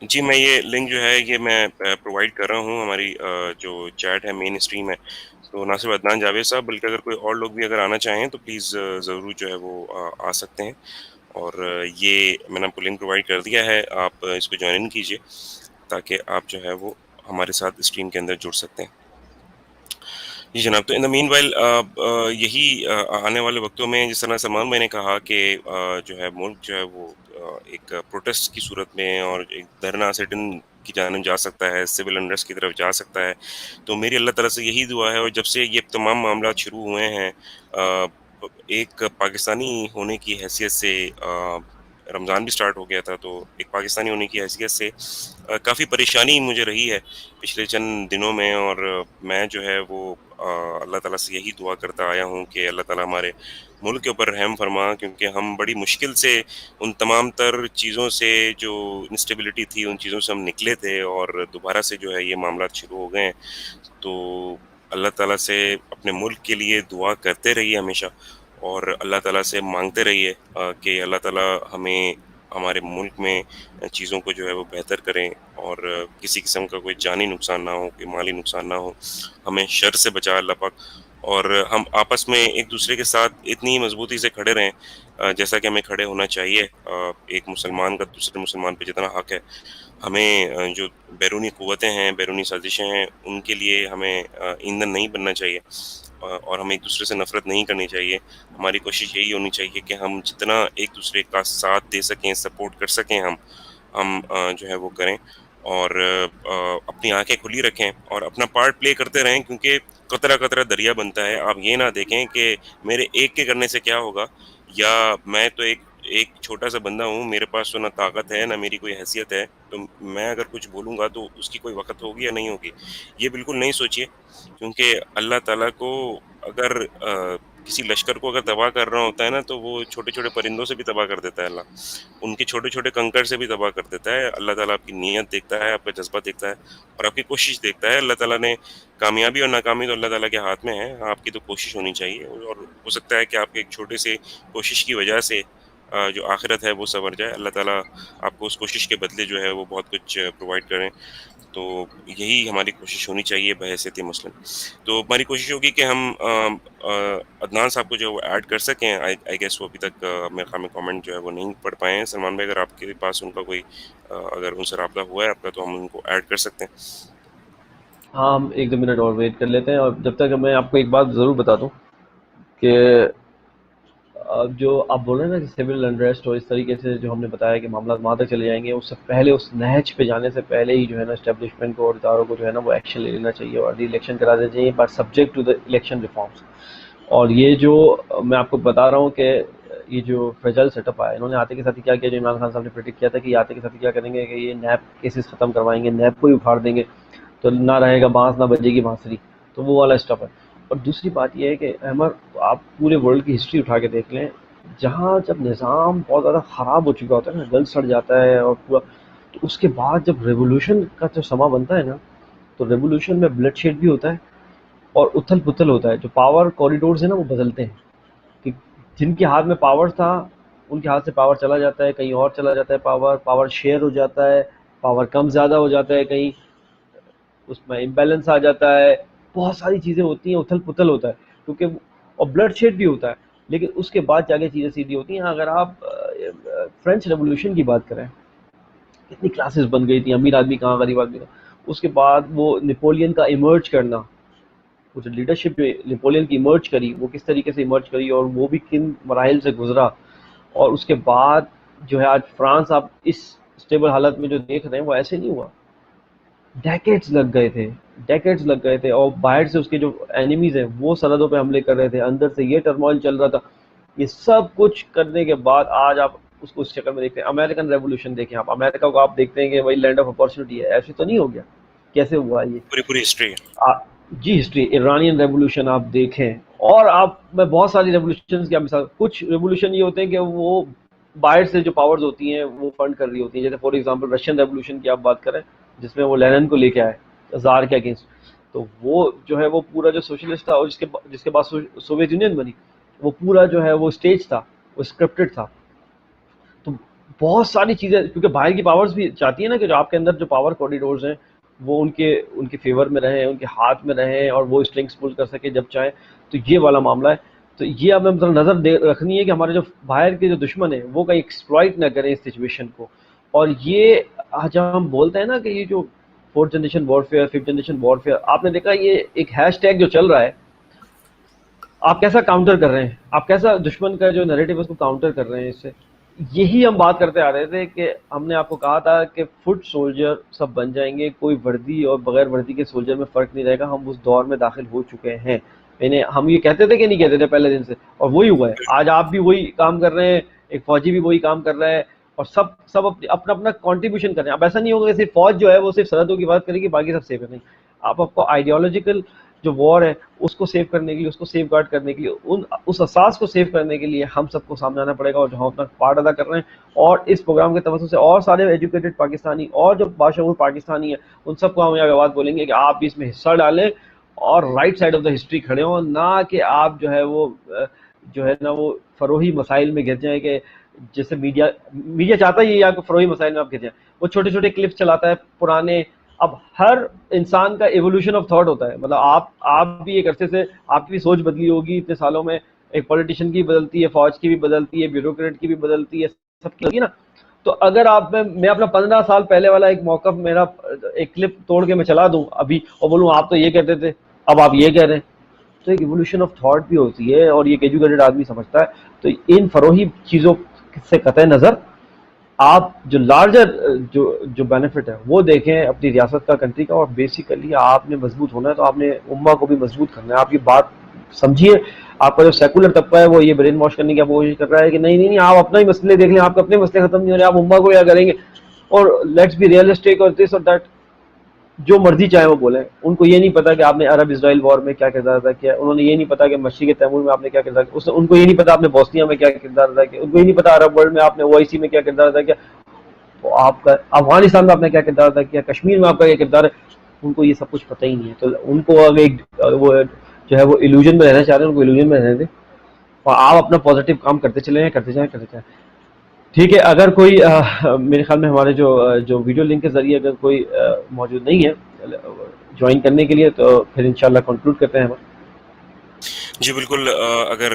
جی میں یہ لنک جو ہے یہ میں پرووائڈ کر رہا ہوں. ہماری جو چیٹ ہے، مین اسٹریم ہے، تو نہ صرف عدنان جاوید صاحب بلکہ اگر کوئی اور لوگ بھی اگر آنا چاہیں تو پلیز ضرور جو ہے وہ آ سکتے ہیں. اور یہ میں نے آپ کو لنک پرووائڈ کر دیا ہے. آپ اس کو جوائن ان کیجیے تاکہ آپ جو ہے وہ ہمارے ساتھ اسٹریم کے اندر جڑ سکتے ہیں. جی جناب. تو ان دا مین وائل یہی آنے والے وقتوں میں جس طرح سلمان بھائی نے کہا کہ جو ہے ملک جو ہے وہ ایک پروٹیسٹ کی صورت میں اور ایک دھرنا سٹن کی جانب جا سکتا ہے، سول انریسٹ کی طرف جا سکتا ہے. تو میری اللہ تعالیٰ سے یہی دعا ہے. اور جب سے یہ تمام معاملات شروع ہوئے ہیں، ایک پاکستانی ہونے کی حیثیت سے رمضان بھی سٹارٹ ہو گیا تھا، تو ایک پاکستانی ہونے کی حیثیت سے کافی پریشانی مجھے رہی ہے پچھلے چند دنوں میں. اور میں جو ہے وہ اللہ تعالیٰ سے یہی دعا کرتا آیا ہوں کہ اللہ تعالیٰ ہمارے ملک کے اوپر رحم فرما، کیونکہ ہم بڑی مشکل سے ان تمام تر چیزوں سے، جو انسٹیبلٹی تھی، ان چیزوں سے ہم نکلے تھے. اور دوبارہ سے جو ہے یہ معاملات شروع ہو گئے ہیں. تو اللہ تعالیٰ سے اپنے ملک کے لیے دعا کرتے رہیے ہمیشہ. اور اللہ تعالیٰ سے مانگتے رہیے کہ اللہ تعالیٰ ہمیں ہمارے ملک میں چیزوں کو جو ہے وہ بہتر کریں. اور کسی قسم کا کوئی جانی نقصان نہ ہو، کوئی مالی نقصان نہ ہو. ہمیں شر سے بچا اللہ پاک. اور ہم آپس میں ایک دوسرے کے ساتھ اتنی مضبوطی سے کھڑے رہیں جیسا کہ ہمیں کھڑے ہونا چاہیے. ایک مسلمان کا دوسرے مسلمان پہ جتنا حق ہے، ہمیں جو بیرونی قوتیں ہیں، بیرونی سازشیں ہیں، ان کے لیے ہمیں ایندھن نہیں بننا چاہیے، اور ہمیں ایک دوسرے سے نفرت نہیں کرنی چاہیے. ہماری کوشش یہی ہونی چاہیے کہ ہم جتنا ایک دوسرے کا ساتھ دے سکیں، سپورٹ کر سکیں، ہم جو ہے وہ کریں، اور اپنی آنکھیں کھلی رکھیں اور اپنا پارٹ پلے کرتے رہیں، کیونکہ قطرہ قطرہ دریا بنتا ہے. آپ یہ نہ دیکھیں کہ میرے ایک کے کرنے سے کیا ہوگا، یا میں تو ایک چھوٹا سا بندہ ہوں، میرے پاس تو نہ طاقت ہے نہ میری کوئی حیثیت ہے، تو میں اگر کچھ بولوں گا تو اس کی کوئی وقت ہوگی یا نہیں ہوگی. یہ بالکل نہیں سوچیے، کیونکہ اللہ تعالیٰ کو اگر کسی لشکر کو اگر تباہ کر رہا ہوتا ہے نا، تو وہ چھوٹے چھوٹے پرندوں سے بھی تباہ کر دیتا ہے. اللہ ان کے چھوٹے چھوٹے کنکر سے بھی تباہ کر دیتا ہے. اللہ تعالیٰ آپ کی نیت دیکھتا ہے، آپ کا جذبہ دیکھتا ہے، اور آپ کی کوشش دیکھتا ہے. اللہ تعالیٰ نے کامیابی اور ناکامی تو اللہ تعالیٰ کے ہاتھ میں ہے، آپ کی تو کوشش ہونی چاہیے. اور ہو سکتا ہے کہ آپ کے ایک چھوٹے سے کوشش کی وجہ سے جو آخرت ہے وہ سنور جائے. اللہ تعالیٰ آپ کو اس کوشش کے بدلے جو ہے وہ بہت کچھ پرووائڈ کریں. تو یہی ہماری کوشش ہونی چاہیے بحیثیت مسلم. تو ہماری کوشش ہوگی کہ ہم عدنان صاحب کو جو وہ ایڈ کر سکیں. آئی گیس وہ ابھی تک میرے خیال میں کامنٹ جو ہے وہ نہیں پڑھ پائے ہیں. سلمان بھائی، اگر آپ کے پاس ان کا کوئی اگر ان سے رابطہ ہوا ہے آپ کا، تو ہم ان کو ایڈ کر سکتے ہیں. ہاں، ہم 1-2 منٹ اور ویٹ کر لیتے ہیں. اور جب تک میں آپ کو ایک بات ضرور بتا دوں کہ جو آپ بول رہے ہیں نا کہ سول انریسٹ اور اس طریقے سے جو ہم نے بتایا کہ معاملات وہاں تک چلے جائیں گے، اس سے پہلے، اس نہج پہ جانے سے پہلے ہی جو ہے نا اسٹیبلشمنٹ کو اور اداروں کو جو ہے نا وہ ایکشن لے لینا چاہیے اور ری الیکشن کرا دینا چاہیے، but subject to the election reforms. اور یہ جو میں آپ کو بتا رہا ہوں کہ یہ جو فیجل سیٹ اپ آیا، انہوں نے آتے کے ساتھ ہی کیا کیا، جو عمران خان صاحب نے پریڈکٹ کیا تھا کہ آتے کے ساتھ کیا کریں گے کہ یہ نیب کیسز ختم کروائیں گے، نیب کو ہی اکھاڑ دیں گے، تو نہ رہے گا بانس نہ بجے گی بانسری. تو وہ والا اسٹف ہے. اور دوسری بات یہ ہے کہ احمد، آپ پورے ورلڈ کی ہسٹری اٹھا کے دیکھ لیں، جہاں جب نظام بہت زیادہ خراب ہو چکا ہوتا ہے نا، جل سڑ جاتا ہے اور پورا، تو اس کے بعد جب ریولوشن کا جو سما بنتا ہے نا، تو ریولوشن میں بلڈ شیڈ بھی ہوتا ہے اور اتھل پتھل ہوتا ہے. جو پاور کوریڈورز ہیں نا وہ بدلتے ہیں، کہ جن کے ہاتھ میں پاور تھا ان کے ہاتھ سے پاور چلا جاتا ہے، کہیں اور چلا جاتا ہے، پاور شیئر ہو جاتا ہے، پاور کم زیادہ ہو جاتا ہے، کہیں اس میں امبیلنس آ جاتا ہے. بہت ساری چیزیں ہوتی ہیں، اتھل پتھل ہوتا ہے کیونکہ اور بلڈ شیڈ بھی ہوتا ہے. لیکن اس کے بعد جا کے چیزیں سیدھی ہوتی ہیں. اگر آپ فرینچ ریولوشن کی بات کریں، کتنی کلاسز بن گئی تھیں، امیر آدمی کہاں، غریب آدمی کہاں. اس کے بعد وہ نیپولین کا ایمرج کرنا، وہ جو لیڈرشپ جو نیپولین کی ایمرج کری، وہ کس طریقے سے ایمرج کری اور وہ بھی کن مراحل سے گزرا. اور اس کے بعد جو ہے آج فرانس آپ اس اسٹیبل حالت میں جو دیکھ رہے ہیں وہ ایسے نہیں ہوا. ڈیکیڈز لگ گئے تھے، ڈیکیڈز لگ گئے تھے، اور باہر سے اس کے جو اینیمیز ہیں وہ سرحدوں پہ حملے کر رہے تھے، اندر سے یہ ٹرموائل چل رہا تھا. یہ سب کچھ کرنے کے بعد آج آپ اس کو اس شکل میں دیکھتے ہیں. امریکن ریولوشن دیکھیں آپ، امریکہ کو آپ دیکھتے ہیں کہ وہی لینڈ آف اپارچونیٹی ہے. ایسے تو نہیں ہو گیا. کیسے ہوا یہ؟ پوری پوری ہسٹری. جی ہسٹری. ایرانین ریولوشن آپ دیکھیں، اور آپ میں بہت ساری ریولوشن کی مثال، کچھ ریولوشن یہ ہوتے ہیں کہ وہ باہر سے جو پاورز ہوتی ہیں وہ فنڈ کر رہی ہوتی ہیں. جیسے فار ایگزامپل رشین ریولوشن کی آپ بات کریں، جس میں وہ لینن کو لے کے آئے زار کے اگینسٹ، تو وہ جو ہے وہ پورا جو سوشلسٹ تھا، اور جس کے بعد سوویت یونین بنی، وہ پورا جو ہے وہ اسٹیج تھا، وہ اسکرپٹڈ تھا. تو بہت ساری چیزیں، کیونکہ باہر کی پاورز بھی چاہتی ہیں نا کہ جو آپ کے اندر جو پاور کوریڈورز ہیں وہ ان کے فیور میں رہیں، ان کے ہاتھ میں رہیں، اور وہ اسٹرنگس پل کر سکے جب چاہیں. تو یہ والا معاملہ ہے. تو یہ ہمیں مطلب نظر رکھنی ہے کہ ہمارے جو باہر کے جو دشمن ہیں وہ کہیں ایکسپلائٹ نہ کریں اس سچویشن کو. اور یہ جب ہم بولتے ہیں نا کہ یہ جو fourth generation warfare, fifth generation warfare, آپ نے دیکھا یہ ایک ہیش ٹیگ جو چل رہا ہے، آپ کیسا کاؤنٹر کر رہے ہیں، آپ کیسا دشمن کا جو نیریٹو ہے اس کو کاؤنٹر کر رہے ہیں اس سے. یہی ہم بات کرتے آ رہے تھے کہ ہم نے آپ کو کہا تھا کہ فٹ سولجر سب بن جائیں گے، کوئی وردی اور بغیر وردی کے سولجر میں فرق نہیں رہے گا. ہم اس دور میں داخل ہو چکے ہیں. ہم یہ کہتے تھے کہ نہیں کہتے تھے پہلے دن سے، اور وہی ہوا ہے. آج آپ بھی وہی کام کر رہے ہیں، ایک فوجی بھی وہی کام کر رہا ہے، اور سب اپنا اپنا کنٹریبیوشن کر رہے ہیں. اب ایسا نہیں ہوگا کہ صرف فوج جو ہے وہ صرف سرحدوں کی بات کرے گی باقی سب سیف ہے. نہیں، آپ کو آئیڈیالوجیکل جو وار ہے اس کو سیو کرنے کے لیے، اس کو سیف گارڈ کرنے کے لیے، اس اساس کو سیو کرنے کے لیے ہم سب کو سامنے آنا پڑے گا، اور جو ہم اپنا پارٹ ادا کر رہے ہیں. اور اس پروگرام کے توسط سے اور سارے ایجوکیٹڈ پاکستانی اور جو باشعور پاکستانی ہیں ان سب کو ہم یہ بات بولیں گے کہ آپ بھی اس میں حصہ ڈالیں اور right side of the history کھڑے ہوں، نہ کہ آپ جو ہے وہ فروہی مسائل میں گر جائیں. کہ جیسے میڈیا چاہتا ہی ہے آپ کو فروہی مسائل میں آپ گر جائیں. وہ چھوٹے چھوٹے کلپس چلاتا ہے پرانے اب ہر انسان کا ایوولوشن آف تھاٹ ہوتا ہے، مطلب آپ بھی ایک عرصے سے آپ کی بھی سوچ بدلی ہوگی اتنے سالوں میں، ایک پولیٹیشین کی بدلتی ہے، فوج کی بھی بدلتی ہے، بیوروکریٹ کی بھی بدلتی ہے، سب کی ہوگی نا. تو اگر آپ میں اپنا 15 سال پہلے والا ایک موقف میرا ایک کلپ توڑ کے میں چلا دوں ابھی اور بولوں آپ تو یہ کہتے تھے اب آپ یہ کہہ رہے ہیں، تو ایک ایوولوشن آف تھاٹ بھی ہوتی ہے اور یہ ایجوکیٹڈ آدمی سمجھتا ہے. تو ان فروغی چیزوں سے قطع نظر آپ جو لارجر جو بینیفٹ ہے وہ دیکھیں اپنی ریاست کا، کنٹری کا، اور بیسیکلی آپ نے مضبوط ہونا ہے تو آپ نے امہ کو بھی مضبوط کرنا ہے. آپ کی بات سمجھیے. آپ کا جو سیکولر طبقہ ہے وہ یہ برین واش کرنے کی کوشش کر رہا ہے کہ نہیں آپ اپنا ہی مسئلے دیکھ لیں، آپ کے اپنے مسئلے ختم نہیں ہو رہے، آپ امہ کو کیا کریں گے. اور لیٹس بی ریئلسٹک اور دس اور دیٹ، جو مرضی چاہے وہ بولیں. ان کو یہ نہیں پتا کہ آپ نے عرب اسرائیل وار میں کیا کردار ادا کیا، انہوں نے یہ نہیں پتا کہ مشرق تیمور میں آپ نے کیا کردار کیا، ان کو یہ نہیں پتا آپ نے بوسنیا میں کیا کردار ادا کیا، ان کو یہ نہیں پتا عرب ورلڈ میں آپ نے OIC میں کیا کردار ادا کیا، تو آپ کا افغانستان میں آپ نے کیا کردار ادا کیا، کشمیر میں آپ کا کیا کردار ہے. ان کو یہ سب کچھ پتہ ہی نہیں ہے. تو ان کو اگر ایک وہ جو ہے وہ ایلوژن میں رہنا چاہ رہے ہیں، ان کو ایلوژن میں رہنے دیں اور آپ اپنا پازیٹیو کام کرتے چلے جائیں کرتے جائیں. ٹھیک ہے. اگر کوئی میرے خیال میں ہمارے جو ویڈیو لنک کے ذریعے اگر کوئی موجود نہیں ہے جوائن کرنے کے لیے تو پھر انشاءاللہ کنکلوڈ کرتے ہیں ہم. جی بالکل، اگر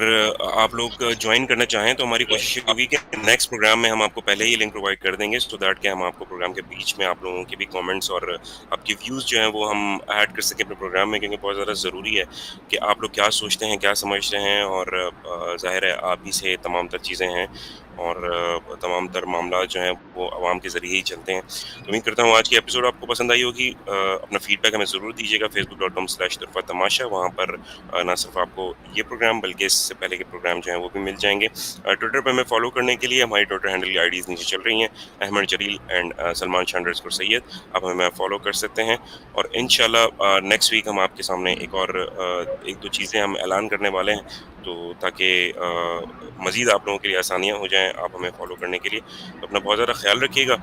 آپ لوگ جوائن کرنا چاہیں تو ہماری کوشش یہ ہوگی کہ نیکسٹ پروگرام میں ہم آپ کو پہلے ہی لنک پرووائڈ کر دیں گے، سو دیٹ کہ ہم آپ کو پروگرام کے بیچ میں آپ لوگوں کے بھی کامنٹس اور آپ کی ویوز جو ہیں وہ ہم ایڈ کر سکیں اپنے پروگرام میں، کیونکہ بہت زیادہ ضروری ہے کہ آپ لوگ کیا سوچتے ہیں، کیا سمجھتے ہیں، اور ظاہر ہے آپ ہی سے تمام تر چیزیں ہیں اور تمام تر معاملات جو ہیں وہ عوام کے ذریعے ہی چلتے ہیں. تو امید کرتا ہوں آج کی ایپیسوڈ آپ کو پسند آئی ہوگی. اپنا فیڈ بیک ہمیں ضرور دیجیے گا facebook.com/طرفہ-تماشا. وہاں پر نہ صرف آپ کو یہ پروگرام بلکہ اس سے پہلے کے پروگرام جو ہیں وہ بھی مل جائیں گے. ٹویٹر پہ ہمیں فالو کرنے کے لیے ہماری ٹویٹر ہینڈل کی آئی ڈیز نیچے چل رہی ہیں، احمد جلیل اینڈ سلمان شاہ_سید. آپ ہمیں فالو کر سکتے ہیں اور انشاءاللہ نیکسٹ ویک ہم آپ کے سامنے ایک دو چیزیں ہم اعلان کرنے والے ہیں، تو تاکہ مزید آپ لوگوں کے لیے آسانیاں ہو جائیں آپ ہمیں فالو کرنے کے لیے. تو اپنا بہت زیادہ خیال رکھیے گا.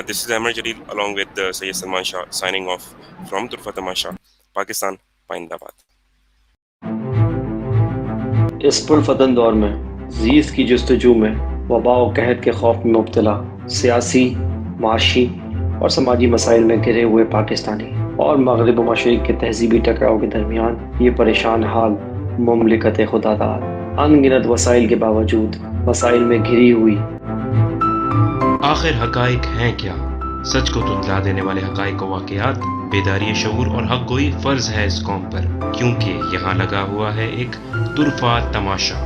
دس از احمد جلیل along with Syed Salman Shah signing off from طرفہ-تماشا، Pakistan پائندہ باد. اس پرفتن دور میں زیست کی جستجو میں وبا و قحط کے خوف میں مبتلا سیاسی، معاشی اور سماجی مسائل میں گھرے ہوئے پاکستانی اور مغرب و مشرق کے تہذیبی ٹکراؤ کے درمیان یہ پریشان حال مملکت خدا داد ان گنت وسائل کے باوجود مسائل میں گھری ہوئی. آخر حقائق ہیں کیا؟ سچ کو تتلا دینے والے حقائق و واقعات، بیداری شعور اور حق گوئی فرض ہے اس قوم پر، کیونکہ یہاں لگا ہوا ہے ایک طرفہ تماشا.